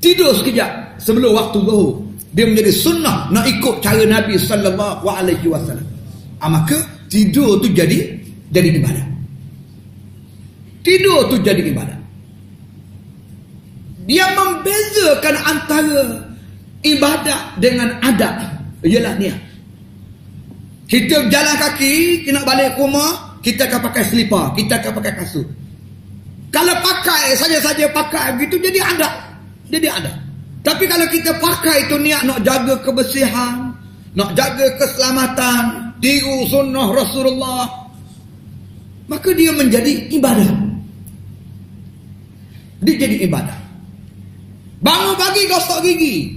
S1: Tidur sekejap sebelum waktu zuhur, dia menjadi sunnah nak ikut cara Nabi sallallahu alaihi wasallam. Maka tidur tu jadi ibadah. Tidur tu jadi ibadah. Dia membezakan antara ibadat dengan adat, ialah niat. Kita berjalan kaki, kita nak balik rumah, kita akan pakai selipar, kita akan pakai kasut. Kalau pakai saja-saja pakai begitu, jadi adat. Jadi adat. Tapi kalau kita pakai itu niat nak jaga kebersihan, nak jaga keselamatan, tiru sunnah Rasulullah, maka dia menjadi ibadah. Dia jadi ibadah. Bangun pagi gosok gigi.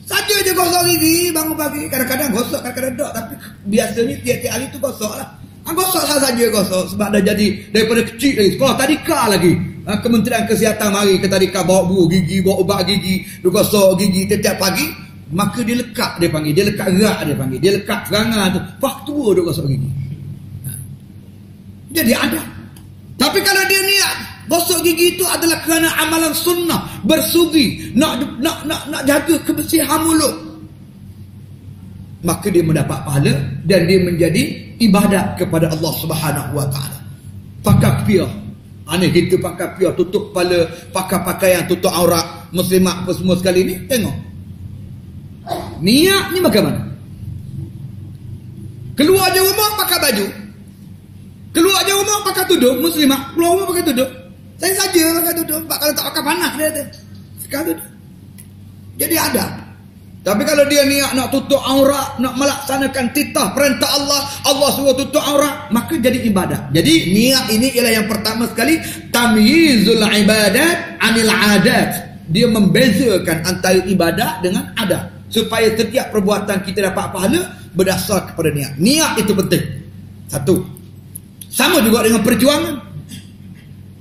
S1: Saja je gosok gigi, bangun pagi. Kadang-kadang gosok, kadang-kadang tak. Tapi biasanya tiap-tiap hari tu gosok lah. Gosok saja gosok. Sebab dah jadi daripada kecil lagi. Sekolah tadika lagi. Kementerian Kesihatan mari ke tadika bawa buah gigi, bawa ubat gigi. Dia gosok gigi tiap-tiap pagi. Maka dia lekat, dia panggil. Dia lekat gerak, dia panggil. Dia lekat serangan tu. Faktua dia gosok gigi. Jadi ada. Tapi kalau dia niat gosok gigi itu adalah kerana amalan sunnah, bersugi, nak jaga kebersihan mulut, maka dia mendapat pahala dan dia menjadi ibadat kepada Allah Subhanahu wa taala. Pakai piah. Aneh kita pakai piah, tutup kepala, pakai pakaian tutup aurat, muslimat apa semua sekali ni, tengok. Niat ni bagaimana? Keluar je rumah pakai baju. Keluar je rumah pakai tudung, muslimat keluar rumah pakai tudung. Saya saja pakai tudung. Kalau tak pakai panas dia tu. Sekarang tudung. Jadi ada. Tapi kalau dia niat nak tutup aurat, nak melaksanakan titah perintah Allah, Allah suruh tutup aurat, maka jadi ibadat. Jadi niat ini ialah yang pertama sekali, tamyizul ibadat anil adat. Dia membezakan antara ibadat dengan adat, supaya setiap perbuatan kita dapat pahala berdasar kepada niat. Niat itu penting. Satu. Sama juga dengan perjuangan.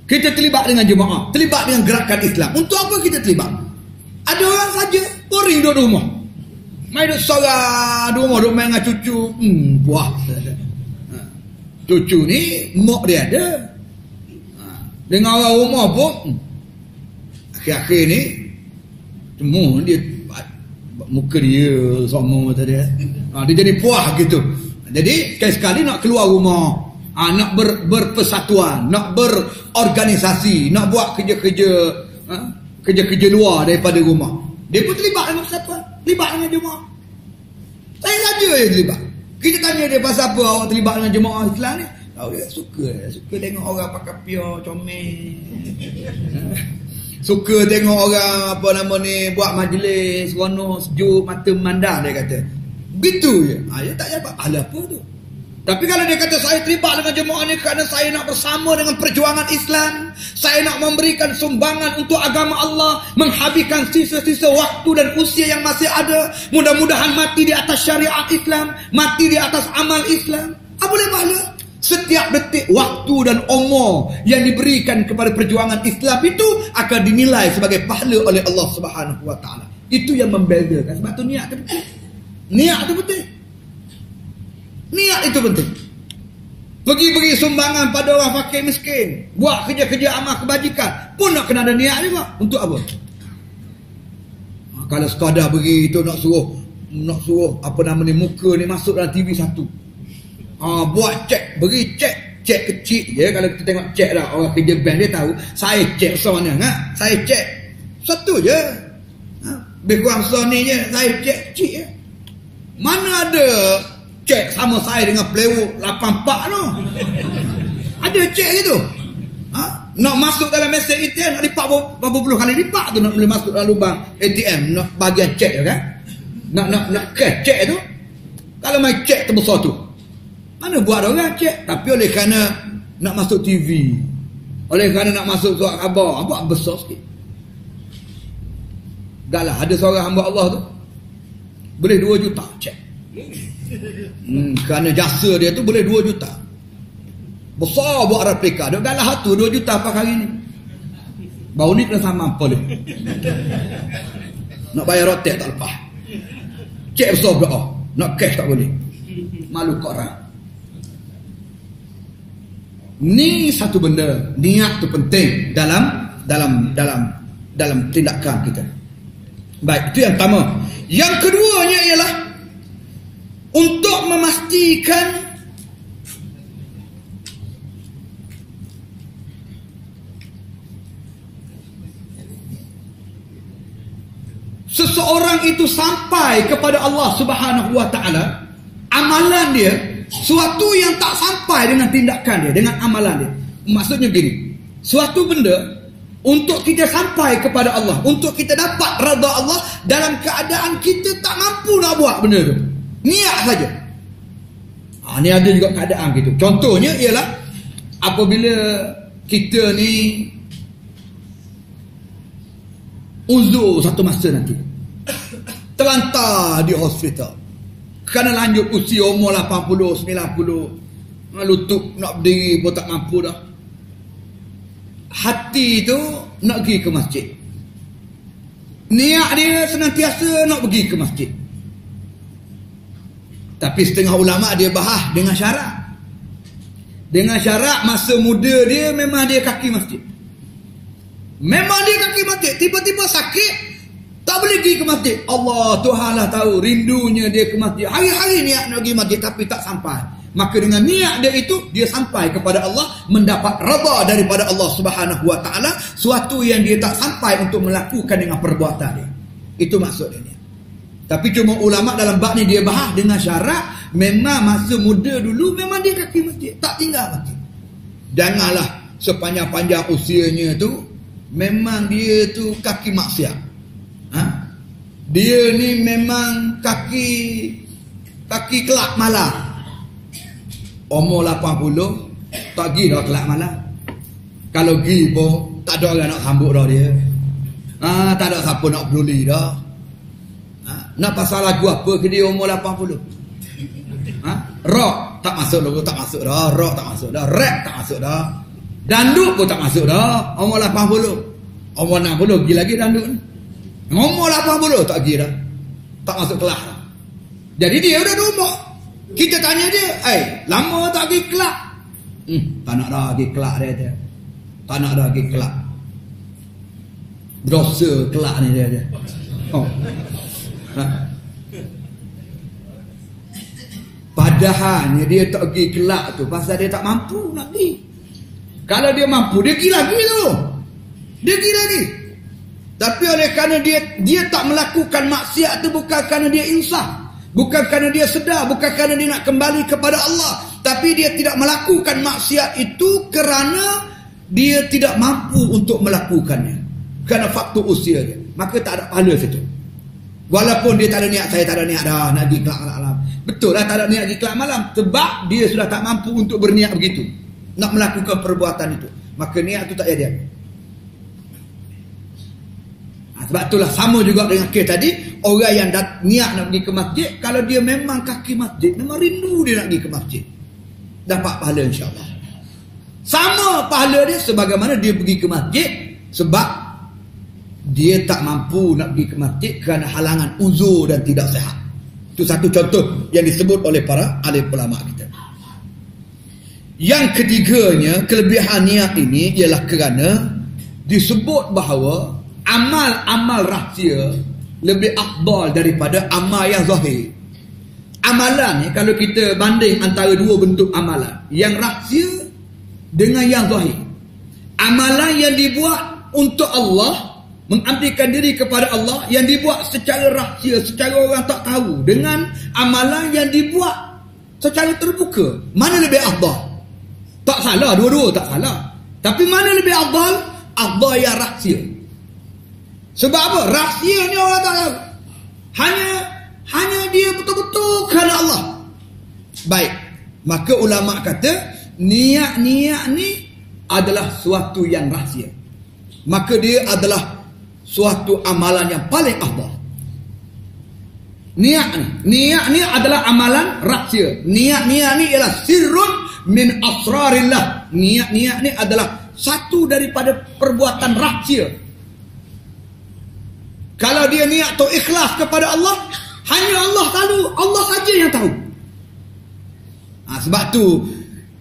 S1: Kita terlibat dengan jemaah, terlibat dengan gerakan Islam. Untuk apa kita terlibat? Ada orang saja boring duduk rumah, main duduk sorang di rumah, duduk main dengan cucu. Buah cucu ni mak dia ada. Dengan orang rumah pun akhir-akhir ni semua dia muka dia sama tadi. Dia jadi puas gitu. Jadi sekali-sekali nak keluar rumah, nak berpersatuan, nak berorganisasi, nak buat kerja-kerja luar daripada rumah. Dia pun terlibat dengan persatuan, terlibat dengan jemaah. Saya saja yang terlibat. Kita tanya dia pasal apa awak terlibat dengan jemaah Islam ni. Tahu dia suka tengok orang pakai piah comel. Suka tengok orang apa nama ni buat majlis seronok, sejuk, mata memandang, dia kata. Begitu je. Dia tak dapat pahala apa tu. Tapi kalau dia kata saya terlibat dengan jemaah ni kerana saya nak bersama dengan perjuangan Islam, saya nak memberikan sumbangan untuk agama Allah, menghabiskan sisa-sisa waktu dan usia yang masih ada, mudah-mudahan mati di atas syariat Islam, mati di atas amal Islam, boleh pahala. Setiap detik waktu dan umur yang diberikan kepada perjuangan Islam itu akan dinilai sebagai pahala oleh Allah Subhanahu wa taala. Itu yang membezakan. Sebab tu niat tu penting. Niat tu penting. Niat itu penting. Pergi beri sumbangan pada orang fakir miskin, buat kerja-kerja amal kebajikan pun nak kena ada niat juga. Untuk apa? Kalau sekadar beri itu nak suruh apa nama ni, muka ni masuk dalam TV satu. Buat cek, beri cek kecil je. Kalau kita tengok cek dah, orang kerja bank dia tahu saya cek besar mana, saya cek satu je, lebih kurang besar ni je, saya cek kecil je. Mana ada cek sama saya dengan plywood 84 tu. Ada cek gitu. Nak masuk dalam mesin ATM, nak lipat berapa puluh kali lipat tu nak boleh masuk dalam lubang ATM, nak bahagian cek tu kan. Nak cash cek tu. Kalau main cek terbesar tu, mana buat orang cek. Tapi oleh kerana nak masuk TV, oleh kerana nak masuk surat khabar, buat besar sikit. Dah lah, ada seorang hamba Allah tu boleh 2 juta cek. Kerana jasa dia tu boleh 2 juta. Besar buat replika. Dia galah tu 2 juta apa hari ni. Baru ni kena sama apa dia. Nak bayar rotek tak lepas. Cek besar berapa. Nak cash tak boleh. malu kat orang. Ni satu benda, niat tu penting dalam tindakan kita. Baik, itu yang pertama. Yang keduanya ialah untuk memastikan seseorang itu sampai kepada Allah Subhanahu wa taala, amalan dia suatu yang tak sampai dengan tindakan dia, dengan amalan dia. Maksudnya gini, suatu benda untuk kita sampai kepada Allah, untuk kita dapat redha Allah dalam keadaan kita tak mampu nak buat benda tu. Niat saja. Ni ada juga keadaan gitu. Contohnya ialah apabila kita ni uzur satu masa nanti, terlantar di hospital kerana lanjut usia umur 80, 90, lutut nak berdiri pun tak mampu dah. Hati tu nak pergi ke masjid, niat dia senantiasa nak pergi ke masjid. Tapi setengah ulama dia bahas dengan syarat. Dengan syarat masa muda dia memang dia kaki masjid. Memang dia kaki masjid, tiba-tiba sakit tak boleh pergi ke masjid. Allah Tuhan lah tahu rindunya dia ke masjid. Hari-hari niat nak pergi masjid tapi tak sampai. Maka dengan niat dia itu, dia sampai kepada Allah, mendapat redha daripada Allah Subhanahu wa taala, suatu yang dia tak sampai untuk melakukan dengan perbuatan dia. Itu maksudnya. Tapi cuma ulama dalam bab ni dia bahas dengan syarat memang masa muda dulu memang dia kaki masjid, tak tinggal masjid. Janganlah sepanjang-panjang usianya tu memang dia tu kaki maksiat. Dia ni memang kaki kelak malam. Umur 80 tak pergi dah kelak malam. Kalau pergi pun tak ada orang nak sambut dah dia. Tak ada siapa nak peduli dah. Nak pasal lagu apa ke dia umur 80? Rock tak masuk lagu, tak masuk dah. Rock tak masuk dah. Rap tak masuk dah. Dandut pun tak masuk dah. Umur 80. Umur 60 pergi lagi dandut ni. Umur 80 tak pergi dah. Tak masuk kelas dah. Jadi dia udah umur. Kita tanya dia, lama tak pergi kelab? Tak nak dah pergi kelab dia. Tak nak dah pergi kelab. Dosa kelab ni dia. Padahalnya dia tak pergi kelab tu pasal dia tak mampu nak pergi. Kalau dia mampu, dia pergi lagi tu. Dia pergi lagi. Tapi oleh kerana dia tak melakukan maksiat tu bukan kerana dia insaf, bukan kerana dia sedar, bukan kerana dia nak kembali kepada Allah, tapi dia tidak melakukan maksiat itu kerana dia tidak mampu untuk melakukannya, kerana faktor usia dia. Maka tak ada pahala situ. Walaupun dia tak ada niat, saya tak ada niat dah nak pergi kelab malam. Betul lah tak ada niat pergi kelab malam, sebab dia sudah tak mampu untuk berniat begitu, nak melakukan perbuatan itu. Maka niat itu tak ada. Sebab itulah sama juga dengan kes tadi. Orang yang niat nak pergi ke masjid, kalau dia memang kaki masjid, memang rindu dia nak pergi ke masjid, dapat pahala insyaAllah. Sama pahala dia sebagaimana dia pergi ke masjid sebab dia tak mampu nak pergi ke masjid kerana halangan uzur dan tidak sihat. Itu satu contoh yang disebut oleh para alim ulama kita. Yang ketiganya, kelebihan niat ini ialah kerana disebut bahawa amal-amal rahsia lebih afdal daripada amal yang zahir. Amalan ni kalau kita banding antara dua bentuk amalan, yang rahsia dengan yang zahir. Amalan yang dibuat untuk Allah, mengabdikan diri kepada Allah, yang dibuat secara rahsia, secara orang tak tahu, dengan amalan yang dibuat secara terbuka, mana lebih afdal? Tak salah, dua-dua tak salah. Tapi mana lebih afdal? Afdal yang rahsia. Sebab apa? Rahsia ni orang tak tahu. Hanya dia betul-betul kerana Allah. Baik. Maka ulama kata niat-niat ni adalah suatu yang rahsia. Maka dia adalah suatu amalan yang paling afdal. Niat ni adalah amalan rahsia. Niat ni ialah sirrun min asrarillah. Niat ni adalah satu daripada perbuatan rahsia. Kalau dia niat tu ikhlas kepada Allah, hanya Allah tahu, Allah saja yang tahu. Sebab tu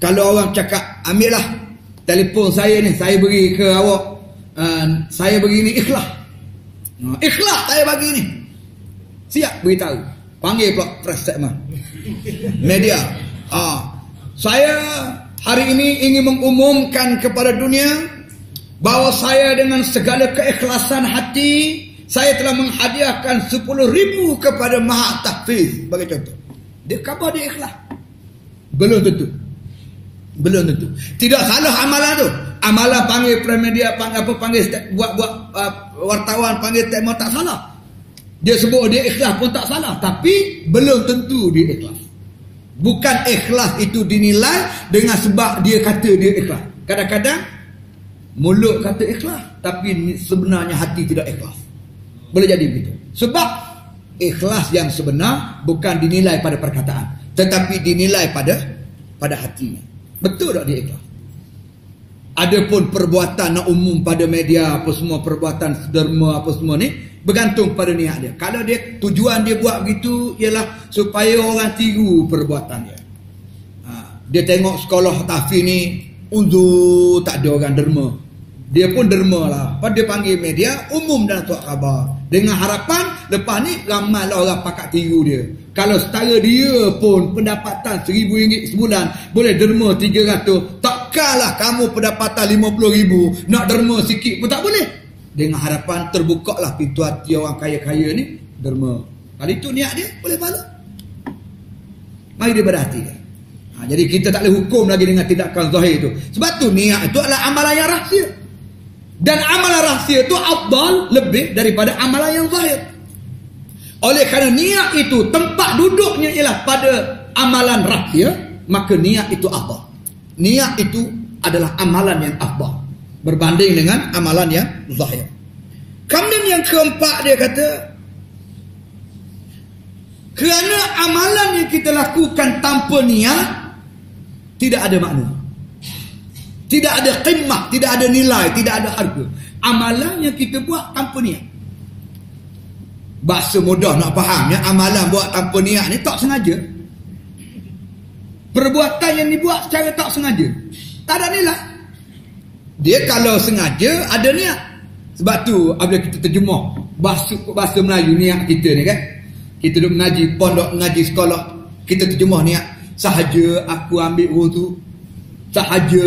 S1: kalau orang cakap, ambillah telefon saya ni, saya beri ke awak, saya beri ni ikhlas. Ikhlas saya bagi ni. Siap beritahu. Panggil pula press statement. Media. Saya hari ini ingin mengumumkan kepada dunia bahawa saya dengan segala keikhlasan hati, saya telah menghadiahkan 10,000 kepada Maha Tahfiz. Bagi contoh. Dia khabar dia ikhlas. Belum tentu. Tidak salah amalan tu. Amalan panggil media, panggil buat wartawan, panggil statement, tak salah. Dia sebut dia ikhlas pun tak salah. Tapi belum tentu dia ikhlas. Bukan ikhlas itu dinilai dengan sebab dia kata dia ikhlas. Kadang-kadang mulut kata ikhlas, tapi sebenarnya hati tidak ikhlas. Boleh jadi begitu. Sebab ikhlas yang sebenar bukan dinilai pada perkataan, tetapi dinilai pada hatinya. Betul tak dia ikhlas? Adapun perbuatan nak umum pada media, apa semua perbuatan derma apa semua ni, bergantung pada niat dia. Kalau dia tujuan dia buat begitu ialah supaya orang tiru perbuatan dia. Dia tengok sekolah tahfiz ni undur tak ada orang derma. Dia pun derma lah. Lepas dia panggil media, umum dalam surat khabar. Dengan harapan lepas ni ramai orang pakat tiru dia. Kalau setara dia pun pendapatan RM1,000 sebulan, boleh derma 300, takkanlah kamu pendapatan RM50,000 nak derma sikit pun tak boleh. Dengan harapan terbukalah pintu hati orang kaya-kaya ni derma. Kalau itu niat dia, boleh pahala. Mari dia berhati dia. Jadi kita tak boleh hukum lagi dengan tindakan zahir itu. Sebab tu niat itu adalah amalan yang rahsia. Dan amalan rahsia itu afdal lebih daripada amalan yang zahir. Oleh kerana niat itu tempat duduknya ialah pada amalan rahsia, maka niat itu afdal. Niat itu adalah amalan yang afdal berbanding dengan amalan yang zahir. Kemudian yang keempat dia kata, kerana amalan yang kita lakukan tanpa niat tidak ada makna. Tidak ada qimah, tidak ada nilai, tidak ada harga. Amalan yang kita buat tanpa niat. Bahasa mudah nak fahamnya, amalan buat tanpa niat ni tak sengaja. Perbuatan yang dibuat secara tak sengaja, tak ada nilai. Dia kalau sengaja ada niat. Sebab tu apabila kita terjemah bahasa Melayu niat kita ni kan, kita duduk mengaji, pondok mengaji sekolah, kita terjemah niat. Sahaja aku ambil wudu, sahaja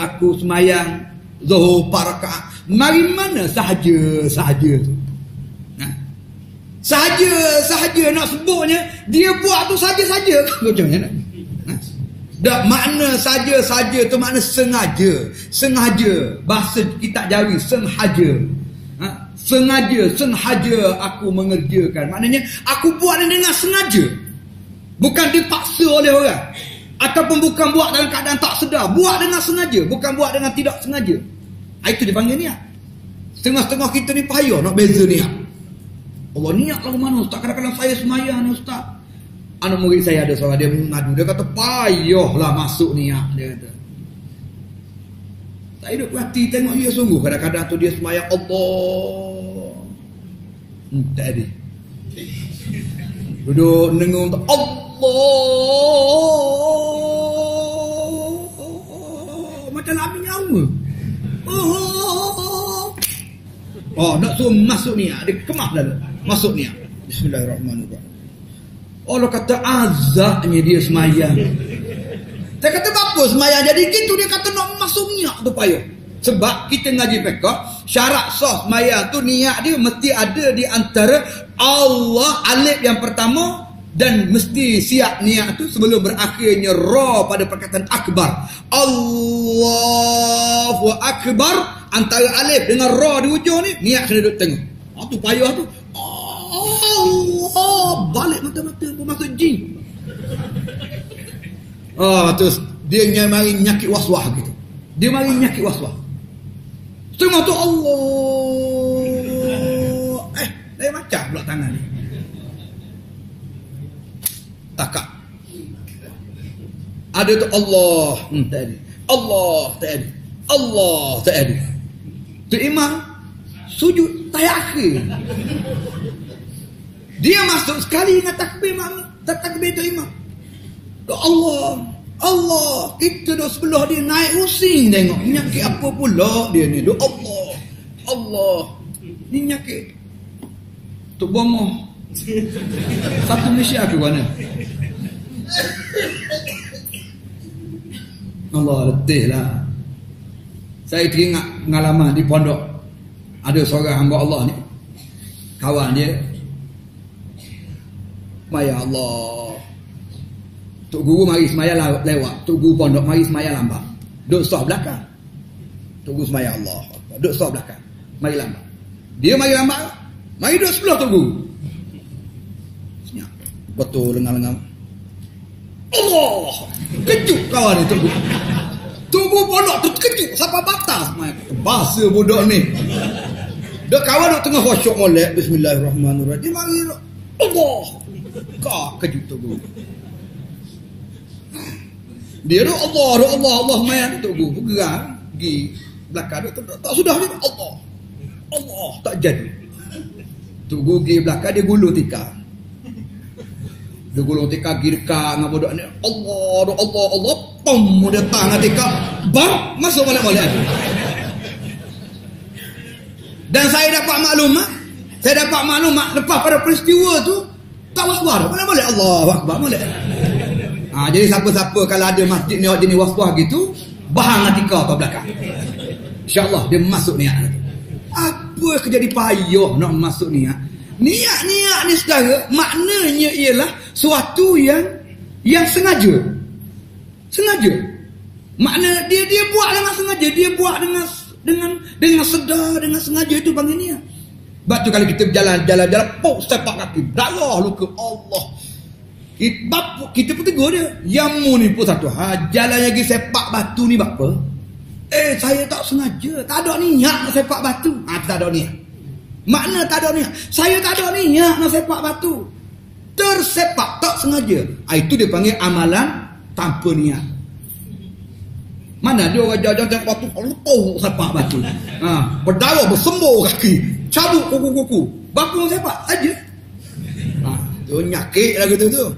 S1: aku semayang Zuhur 4 rakaat. Mari mana sahaja tu? Sahaja nak sebutnya dia buat tu saja-saja. Macamnya nak? Tak, makna saja tu makna sengaja. Bahasa kitab Jawi sengaja. Sengaja aku mengerjakan. Maknanya aku buat dengan sengaja. Bukan dipaksa oleh orang. Ataupun bukan buat dalam keadaan tak sedar. Buat dengan sengaja, bukan buat dengan tidak sengaja. Itu dipanggil niat. Setengah-setengah kita ni payah nak beza niat. Allah, niat lah mana Ustaz? Kadang-kadang saya semayang ni Ustaz. Anak murid saya ada seorang, dia mengadu. Dia kata payahlah masuk niat. Dia kata. Tak hidup hati tengok dia sungguh. Kadang-kadang tu dia semayang Allah. Tak ada. Duduk dengung Allah. Macam nak ambil nyawa. Nak suruh masuk niat. Dia kemas dah. Masuk niat. Bismillahirrahmanirrahim. Allah kata azabnya dia semayang. Saya kata apa semayang jadi gitu? Dia kata nak masuk niat tu payah. Sebab kita ngaji fiqh, syarat sah semayang tu niat dia mesti ada di antara Allah, alif yang pertama, dan mesti siap niat tu sebelum berakhirnya ra pada perkataan akbar. Allahu akbar, antara alif dengan ra di ujung ni niat kena duduk tengok. Tu payah tu. Allah, balik mata-mata pun masuk jin. Terus dia mari nyakit waswah gitu. Dia mari nyakit waswah. Tengok tu Allah. Dia macam pula tangan ni. Takak. Ada tu Allah. Tak ada. Allah tak ada. Allah tak ada. Tu imam sujud tayakhir. Dia masuk sekali dengan takbir tu imam. Tu Allah. Allah, kita duduk sebelah dia naik pusing tengok. Nyakit apa pula dia ni? Duk Allah. Allah. Ni nyakit. Tok Bomoh. Satu Malaysia ke mana? Allah letih lah. Saya teringat pengalaman di pondok. Ada seorang hamba Allah ni, kawan dia, Maya Allah, Tok Guru mari semaya lewat, Tok Guru pondok mari semaya lambat, duduk sah belakang. Tok Guru semaya Allah, duduk sah belakang, mari lambat. Dia mari lambat, mari duduk sebelah Tok Guru. Senyap, betul lengang-lengang. Allah, kejut kawan ni Tok Guru. Tok Guru pondok tu kejut sampai batas. Bahasa budak ni. Dak kawan duk tengah khusyuk molek, bismillahirrahmanirrahim. Mari Allah. Kak kejut Tok Guru. Dia tu Allah main Tok Guru gerak pergi belakang tak sudah dia Allah tak jadi. Tok Guru pergi belakang dia gulung tikar. Dia gulung tikar pergi dekat dengan budak ni. Allah pom dia tangan tikar bang masuk molek-molek. Dan saya dapat maklumat lepas pada peristiwa tu tak was-was dah boleh Allahu akbar molek. Jadi siapa-siapa kalau ada masjid ni jenis was-was gitu, bahang atika ke belakang. InsyaAllah dia masuk niat. Apa kejadi payah nak masuk niat? Niat ni sekarang maknanya ialah suatu yang sengaja. Makna dia buat dengan sengaja, dia buat dengan sedar, dengan sengaja, itu panggil niat. Sebab tu kalau kita berjalan, pok sepak kaki, darah luka, Allah. Kita pun tegur dia. Yang ni pun satu. Jalan lagi sepak batu ni apa? Saya tak sengaja. Tak ada niat nak sepak batu. Tak ada niat. Makna tak ada niat. Saya tak ada niat nak sepak batu. Tersepak, tak sengaja. Itu dia panggil amalan tanpa niat. Mana dia orang jalan tengok batu, lepuh sepak batu. Berdarah, bersembur kaki. Cabut kuku-kuku. Batu sepak saja. Tu nyakit lagu tu.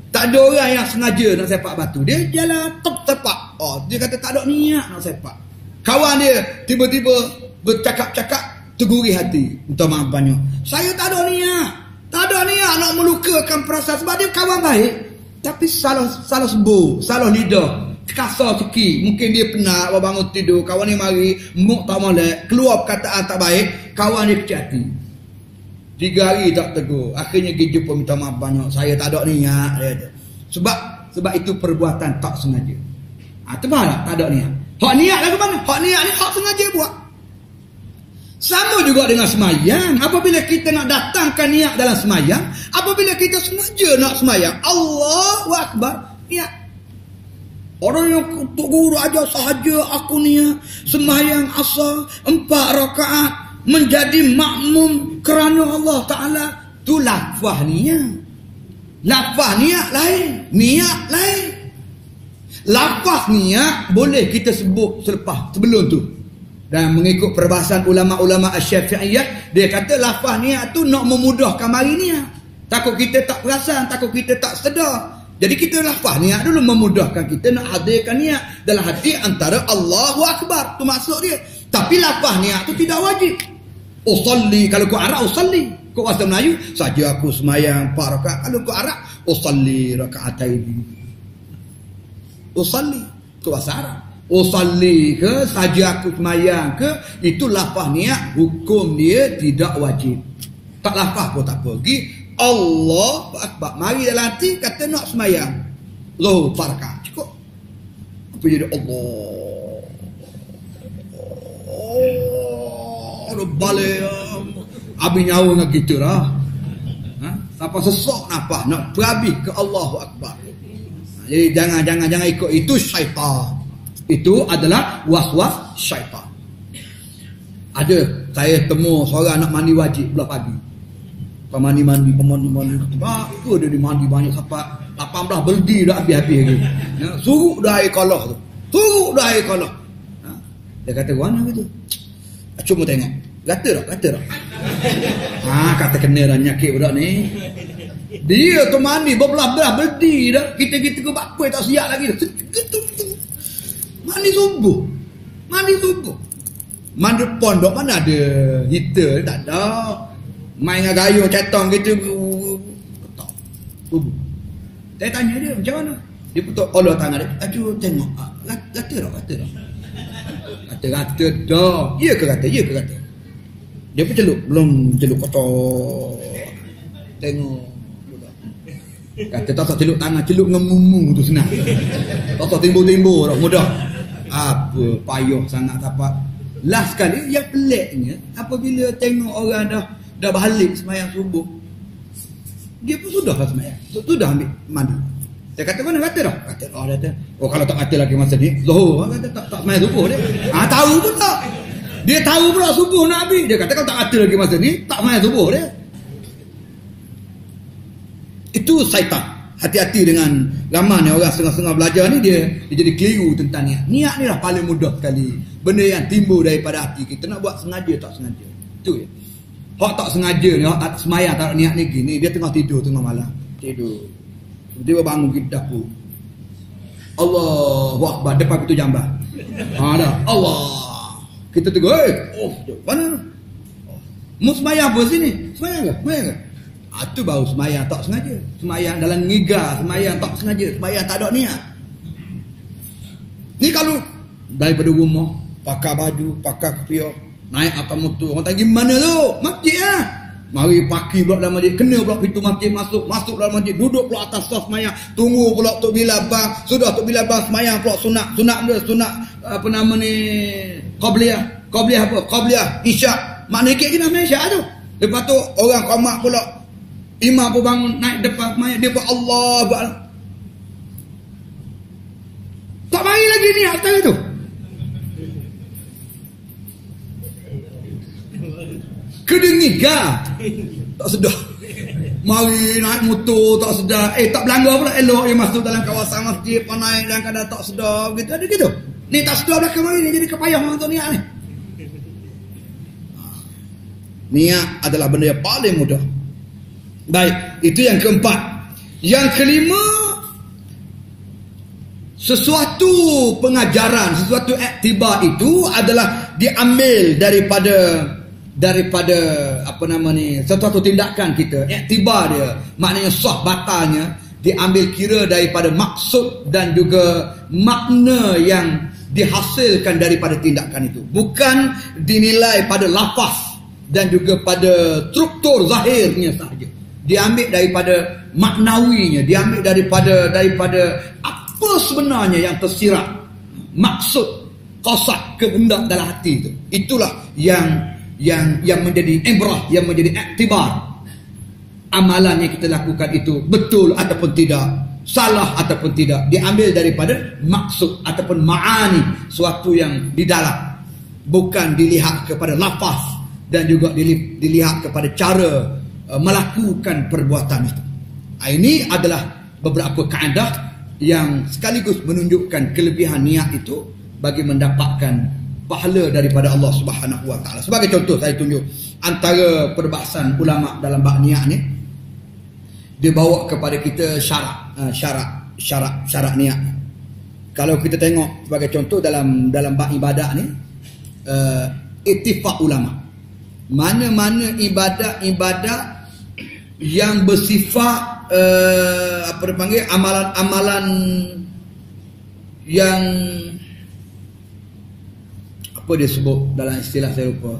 S1: Tak ada orang yang sengaja nak sepak batu. Dia jalan sepak. Dia kata tak ada niat nak sepak. Kawan dia tiba-tiba bercakap-cakap, teguri hati. Minta maaf banyak. Saya tak ada niat. Tak ada niat nak melukakan perasaan. Sebab dia kawan baik. Tapi salah sebut, salah lidah. Kasar sikit. Mungkin dia penat bangun tidur. Kawan ni mari muk tak molek, keluar perkataan tak baik. Kawan dia kecil hati. 3 hari tak tegur. Akhirnya pergi jumpa minta maaf banyak. Saya tak ada niat. Sebab itu perbuatan tak sengaja. Terbalik tak ada niat. Hak niat lah ke mana? Hak niat ni hak sengaja buat. Sama juga dengan semayang. Apabila kita nak datangkan niat dalam semayang, apabila kita sengaja nak semayang, Allahu Akbar, niat. Orang yang Tok Guru ajar sahaja aku niat semayang asar 4 rakaat menjadi makmum kerana Allah Ta'ala, tu lafaz niat. Lafaz niat lain, niat lain. Lafaz niat boleh kita sebut sebelum tu. Dan mengikut perbahasan ulama-ulama Asy-Syafi'iyah, dia kata lafaz niat tu nak memudahkan mari niat. Takut kita tak perasan, takut kita tak sedar. Jadi kita lafaz niat dulu memudahkan kita nak hadirkan niat dalam hati antara Allahu Akbar. Tu maksud dia. Tapi lafaz niat tu tidak wajib. Usalli, kalau kau Arab usalli. Kau bahasa Melayu, saja aku semayang 4 rakaat. Kalau kau Arab, usalli raka'ataini. Usalli, kau bahasa Arab. Usalli ke, saja aku semayang ke, itu lafaz niat, hukum dia tidak wajib. Tak lafaz pun tak pergi. Allah Akbar. Mari dalam hati kata nak semayang. Zuhur 4 rakaat. Cukup. Apa jadi Allah? Balik habis nyawa dengan kita lah. Sampai sesak nafas nak berhabis ke Allahu Akbar. Jadi jangan ikut itu, syaitan. Itu adalah was-was syaitan. Ada saya temu seorang nak mandi wajib belah pagi. Mandi. Apa dia di mandi banyak sampai 18 berdi dah habis-habis gitu. Suruh dah air kalah tu. Dia kata mana gitu? Cuma tengok. Kata tak? Kata kena dah nyakit budak ni. Dia tu mandi berbelah-belah berdi dah. Kita ke apa tak siap lagi dah. Mandi subuh. Mandi pondok mana ada heater, tak ada. Main dengan gayung cetong gitu. Tak. Subuh. Saya tanya dia macam mana? Dia putus Allah tangan dia. Aduh tengok. Kata dah. Kata dah. Ya ke kata? Dia pun belum celup kotor. Tengok. Kata tak celup tangan, celup dengan mumu tu senang. Tak timbul-timbul dah, mudah. Apa payah sangat dapat. Last sekali yang peliknya apabila tengok orang dah balik sembahyang subuh. Dia pun sudah sembahyang. Sudah ambil mandi. Saya kata mana kata dah? Kata oh kalau tak kata lagi masa ni, Zuhur kata tak sembahyang subuh dia. Tahu pun tak. Dia tahu pula subuh nak habis. Dia kata kalau tak kata lagi masa ni, tak sembahyang subuh dia. Itu syaitan. Hati-hati dengan ramai ni orang setengah-setengah belajar ni dia jadi keliru tentang niat. Niat ni lah paling mudah sekali. Benda yang timbul daripada hati kita. Nak buat sengaja tak sengaja. Itu je. Hak tak sengaja ni, hak semayang tak niat ni gini, dia tengah tidur tengah malam. Tidur. Dia bangun pergi dapur. Allahu Akbar depan pintu jamban. Dah. Allah. Kita tegur, mana? Mu semayang apa sini? Semayang ke? Itu baru semayang tak sengaja. Semayang dalam ngigar, semayang tak sengaja, semayang tak ada niat. Ni kalau daripada rumah, pakai baju, pakai kopiah, naik atas motor, orang tanya gimana tu? Masjid lah. Mari paki pula dalam masjid, kena pula pintu masjid, masuk dalam masjid, duduk pula atas saf semayang, tunggu pula Tok Bilal bang, sudah Tok Bilal bang semayang pula sunat apa nama ni, Qabliyah apa? Qabliyah Isyak. Maknanya kena semayang Isyak tu. Lepas tu orang qamat pula, imam pun bangun naik depan semayang, dia pun Allah Akbar. Tak mari lagi ni atas tu. Kedengiga tak sedar. Mari naik motor tak sedar. Tak berlanggar pula elok dia masuk dalam kawasan masjid, naik dalam keadaan tak sedar gitu. Ada gitu. Ni tak sedar belakang mari ni jadi kepayah untuk niat ni. Niat adalah benda yang paling mudah. Baik, itu yang keempat. Yang kelima, sesuatu pengajaran, sesuatu iktibar itu adalah diambil daripada apa nama ni, sesuatu tindakan kita. Iktibar dia, maknanya sah batalnya diambil kira daripada maksud dan juga makna yang dihasilkan daripada tindakan itu. Bukan dinilai pada lafaz dan juga pada struktur zahirnya sahaja. Diambil daripada maknawinya, diambil daripada apa sebenarnya yang tersirat, maksud qasad kehendak dalam hati itu. Itulah yang menjadi ibrah, yang menjadi iktibar. Amalan yang kita lakukan itu betul ataupun tidak, salah ataupun tidak, diambil daripada maksud ataupun ma'ani, suatu yang di dalam, bukan dilihat kepada lafaz dan juga dilihat kepada cara melakukan perbuatan itu. Ini adalah beberapa kaedah yang sekaligus menunjukkan kelebihan niat itu bagi mendapatkan pahala daripada Allah Subhanahu wa taala. Sebagai contoh saya tunjuk antara perbahasan ulama dalam bab niat ni, dia bawa kepada kita syarat niat. Kalau kita tengok sebagai contoh dalam bab ibadat ni, ittifaq ulama, mana-mana ibadat yang bersifat apa dipanggil amalan-amalan yang apa dia sebut dalam istilah saya lupa,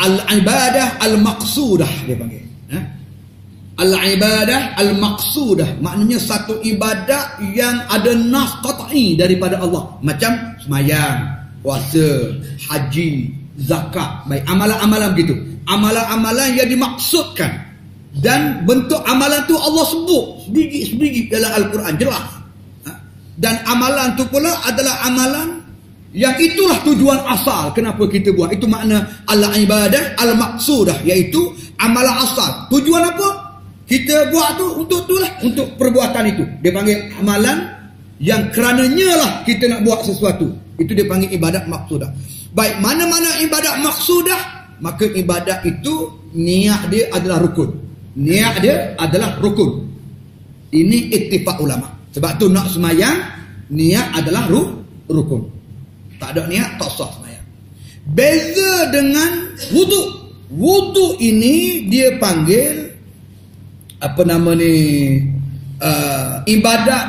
S1: al-ibadah al-maqsudah dia panggil, al-ibadah al-maqsudah, maknanya satu ibadat yang ada nas qat'i daripada Allah, macam sembahyang, puasa, haji, zakat. Baik, amalan-amalan begitu, amalan-amalan yang dimaksudkan, dan bentuk amalan tu Allah sebut sebiji dalam Al-Quran jelas. Dan amalan tu pula adalah amalan yang itulah tujuan asal kenapa kita buat. Itu makna al-ibadah al-maqsudah, iaitu amalan asal. Tujuan apa? Kita buat tu untuk itulah, untuk perbuatan itu. Dia panggil amalan yang kerananya lah kita nak buat sesuatu. Itu dia panggil ibadat maqsudah. Baik, mana-mana ibadat maqsudah, maka ibadat itu niat dia adalah rukun. niat dia adalah rukun. Ini ittifaq ulama. Sebab tu nak semayang, niat adalah rukun. Tak ada niat, tak sah semayang. Beza dengan wudu. Wudu ini dia panggil apa nama ni, ibadat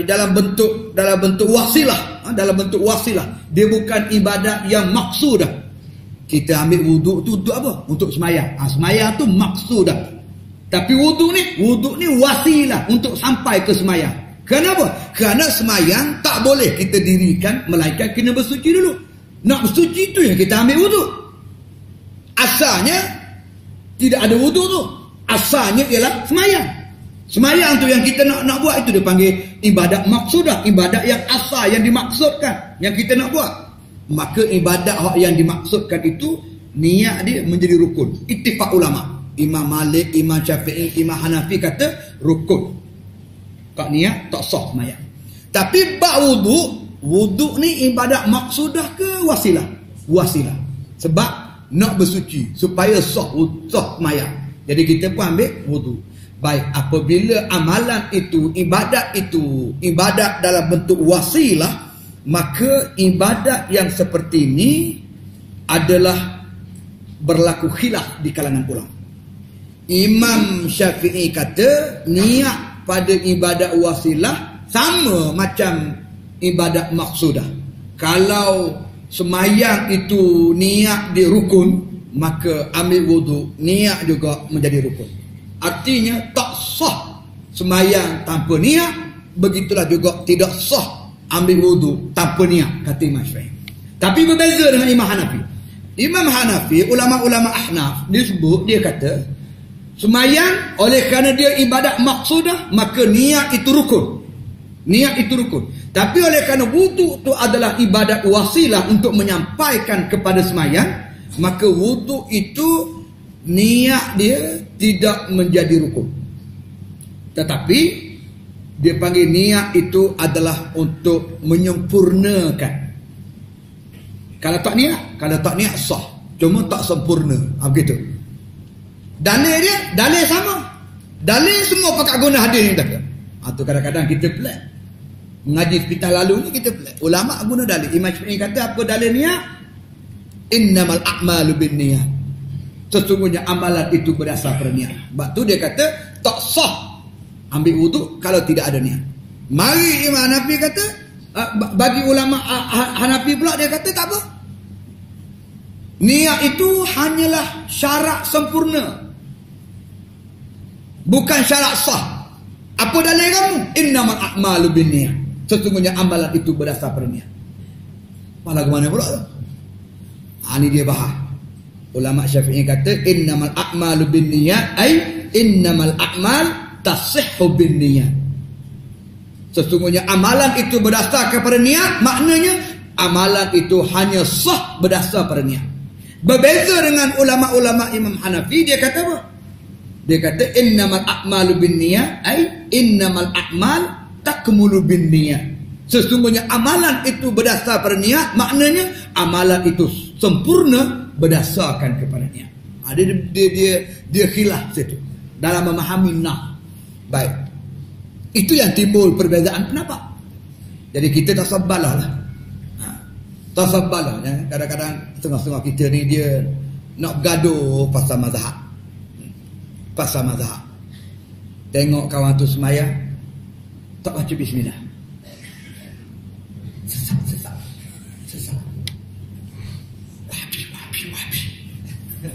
S1: dalam bentuk wasilah. Dalam bentuk wasilah. Dia bukan ibadat yang maksudah. Kita ambil wuduk tu untuk apa? Untuk semayang. Semayang tu maksudah. Tapi wuduk ni wasilah untuk sampai ke semayang. Kenapa? Kerana semayang tak boleh kita dirikan melainkan kena bersuci dulu. Nak bersuci tu yang kita ambil wuduk. Asalnya tidak ada wuduk tu. Asalnya ialah semayang. Semayang tu yang kita nak buat itu dia panggil ibadat maksudah, ibadat yang asal, yang dimaksudkan, yang kita nak buat. Maka ibadat yang dimaksudkan itu niat dia menjadi rukun. Ittifaq ulama. Imam Malik, Imam Syafi'i, Imam Hanafi kata rukun. Tak niat tak sah semayang. Tapi bab wuduk ni ibadat maksudah ke wasilah? Wasilah. Sebab nak bersuci supaya sah semayang. Jadi kita pun ambil wuduk. Baik, apabila amalan itu, ibadat dalam bentuk wasilah, maka ibadat yang seperti ini adalah berlaku khilaf di kalangan ulama. Imam Syafi'i kata niat pada ibadat wasilah sama macam ibadat maksudah. Kalau semayang itu niat di rukun, maka ambil wuduk niat juga menjadi rukun. Artinya tak sah semayang tanpa niat, begitulah juga tidak sah ambil wuduk tanpa niat, kata Imam Syafi'i. Tapi berbeza dengan Imam Hanafi. Imam Hanafi, ulama-ulama Ahnaf, dia kata semayang oleh kerana dia ibadat maksudah, maka niat itu rukun. Niat itu rukun. Tapi oleh kerana wuduk itu adalah ibadat wasilah untuk menyampaikan kepada semayang, maka wuduk itu niat dia tidak menjadi rukun. Tetapi dia panggil niat itu adalah untuk menyempurnakan. Kalau tak niat sah, cuma tak sempurna. Begitu. Dalil sama. Dalil semua pakai guna hadis ni tak. Atau kadang-kadang kita pelik. Mengaji sepital lalu ni kita pelik. Ulama guna dalil. Imam Syafi'i kata apa dalil niat? Innamal a'malu binniyat. Sesungguhnya amalan itu berdasar pada niat. Sebab tu dia kata tak sah ambil wuduk kalau tidak ada niat. Mari Imam Hanafi kata, bagi ulama Hanafi pula dia kata tak apa. Niat itu hanyalah syarat sempurna, bukan syarat sah. Apa dalil kamu? Innamal a'malu binniyat. Sesungguhnya amalan itu berdasar pada niat. Malah ke mana pula tu? Ini dia bahas. Ulama Syafi'i kata innamal a'malu binniyat, ay innamal a'mal tasihhu binniyat. Sesungguhnya amalan itu berdasar kepada niat, maknanya amalan itu hanya sah berdasar pada niat. Berbeza dengan ulama-ulama Imam Hanafi, dia kata apa? Dia kata innamal a'malu binniyat, ay innamal a'mal takmulu binniyat. Sesungguhnya amalan itu berdasar pada niat, maknanya amalan itu sempurna berdasarkan kepada niat. Dia khilaf situ dalam memahami nak. Baik. Itu yang timbul perbezaan pendapat. Jadi kita tak sabarlah. Tak sabarlah. Kadang-kadang setengah-setengah kita ni dia nak gaduh pasal mazhab. Pasal mazhab. Tengok kawan tu semayang tak baca bismillah. Sesak.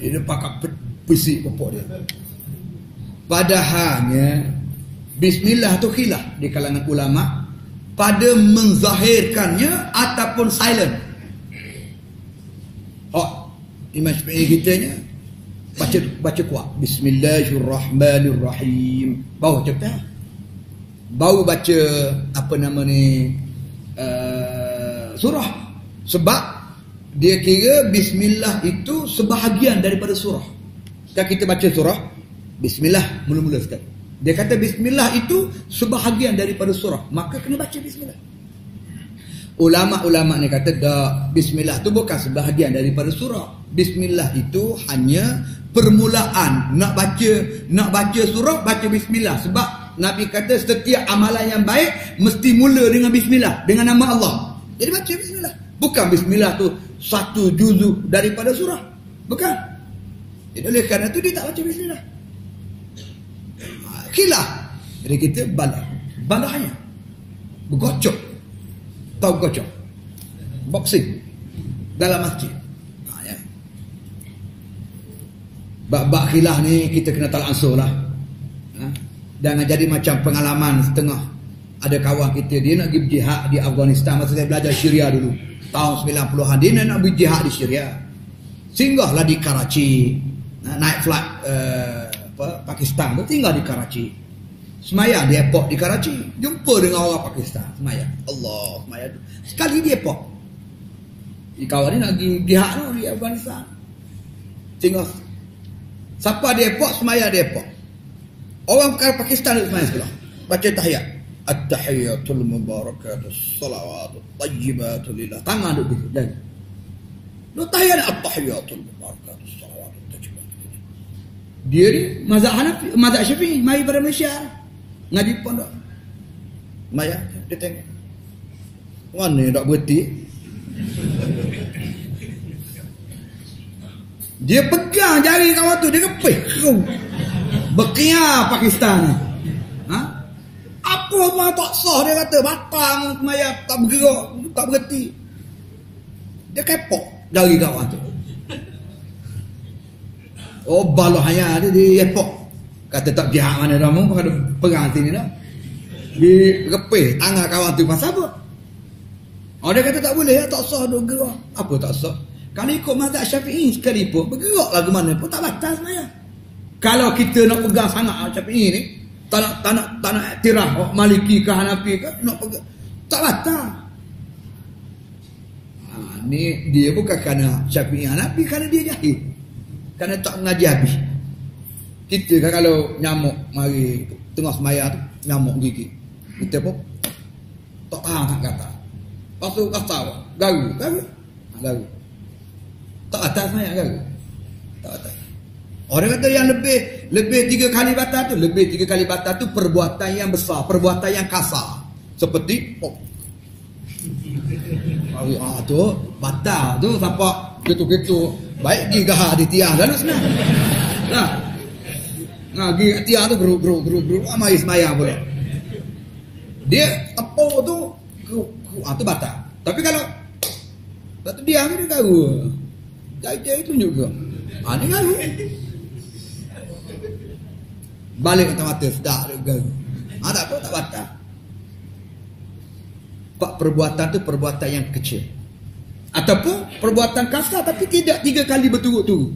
S1: Dia pakai pisik popok dia. Padahalnya bismillah tu khilaf di kalangan ulama pada menzahirkannya ataupun silent. Imam Syafi'i kitanya baca kuat Bismillahirrahmanirrahim. Baru cepat. Baru baca apa nama ni surah. Sebab dia kira bismillah itu sebahagian daripada surah. Kalau kita baca surah, bismillah mula-mula sekali. Dia kata bismillah itu sebahagian daripada surah, maka kena baca bismillah. Ulama-ulama ni kata dah, bismillah itu bukan sebahagian daripada surah. Bismillah itu hanya permulaan nak baca surah, baca bismillah. Sebab Nabi kata setiap amalan yang baik mesti mula dengan bismillah, dengan nama Allah. Jadi baca bismillah. Bukan bismillah tu satu juzuk daripada surah. Bukan. Jadi oleh kerana tu dia tak baca bismillah. Khilaf. Jadi kita balahnya bergocok. Tahu gocok? Boxing dalam masjid. Ya. Bab khilaf ni kita kena talansur lah. Jangan jadi macam pengalaman setengah. Ada kawan kita, dia nak pergi jihad di Afghanistan. Masa saya belajar Syria dulu, tahun 90-an, dia nak pergi jihad di Syria. Singgahlah di Karachi, naik flight Pakistan tu, tinggal di Karachi. Semayang di airport di Karachi, jumpa dengan orang Pakistan, semayang. Allah, semayang. Sekali di airport. Di kawan ni nak pergi jihad tu di Afghanistan. Tinggal siapa di airport, semayang di airport. Orang Pakistan itu semayang sebelah, baca tahiyat. At-tahiyatul mubarakatus salawatut tayyibatul lillah. Tangan duduk gitu. Dan lu tahiyat at-tahiyatul mubarakatus salawatut tayyibatul lillah. Dia ni mazhab Hanafi, mazhab Syafi'i, mari pada Malaysia. Ngaji pondok. Maya, dia tengok. Mana tak berhenti? Dia pegang jari kawan tu, dia kepih. Berkiar Pakistan. Apa pun tak sah, dia kata. Batang Maya tak bergerak, tak berhenti. Dia kepok jari kawan tu. Oh, balahnya dia di airport. Kata tak jihad mana dah mu, kata perang sini dah. Di repih tangan kawan tu pasal apa? Oh, dia kata tak boleh, tak sah duk gerak. Apa tak sah? Kalau ikut mazhab Syafi'i sekalipun, bergerak lah ke mana pun tak batal sebenarnya. Kalau kita nak pegang sangat Syafi'i ni, tak nak iktiraf Maliki ke Hanafi ke, nak pegang, tak batal. Ni dia bukan kerana Syafi'i Hanafi, kerana dia jahil. Kerana tak mengaji habis. Kita kan kalau nyamuk mari tengah semaya tu, nyamuk gigit, kita pun tak faham tak kata. Lepas tu kata apa? Garu. Tak atas semaya garu. Tak atas. Orang kata yang lebih 3 kali batal tu, lebih 3 kali batal tu perbuatan yang besar, perbuatan yang kasar. Seperti tu batal tu sampai gitu-gitu. Baik gigah di tiang dan sebenarnya. Nah, gigah tiang tu bro amai semaya pula. Dia tepuk tu tu batal. Tapi kalau tu diam dia garu. Jai tunjuk ke? Ni garu. Balik kata mata sedap dia garu. Tak apa, tak batal. Perbuatan tu perbuatan yang kecil. Ataupun perbuatan kasar tapi tidak 3 kali berturut-turut.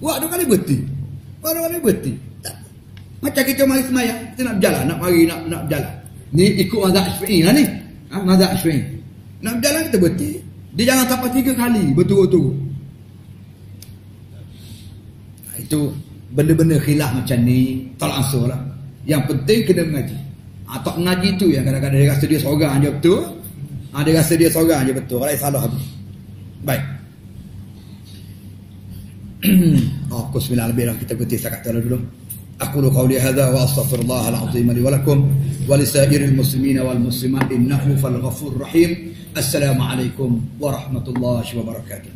S1: Buat 2 kali berhenti. Buat 2 kali berhenti. Tak. Macam kita mari semayang, kita nak berjalan, nak mari nak berjalan. Ni ikut mazhab Syafi'i lah ni. Mazhab Syafi'i. Nak berjalan kita berhenti. Dia jangan sampai 3 kali berturut-turut. Itu benda-benda khilaf macam ni, tak langsung lah. Yang penting kena mengaji. Tak mengaji tu yang kadang-kadang dia rasa dia seorang je betul. Dia rasa dia seorang je betul. Orang salah habis. Baik. Pukul 9 lebih lah kita berhenti setakat dulu. Aqulu qawli hadza wa astaghfirullah al-azim li wa lakum wa li sa'iril muslimin wal muslimat innahu fal ghafurur rahim. Assalamualaikum warahmatullahi wabarakatuh.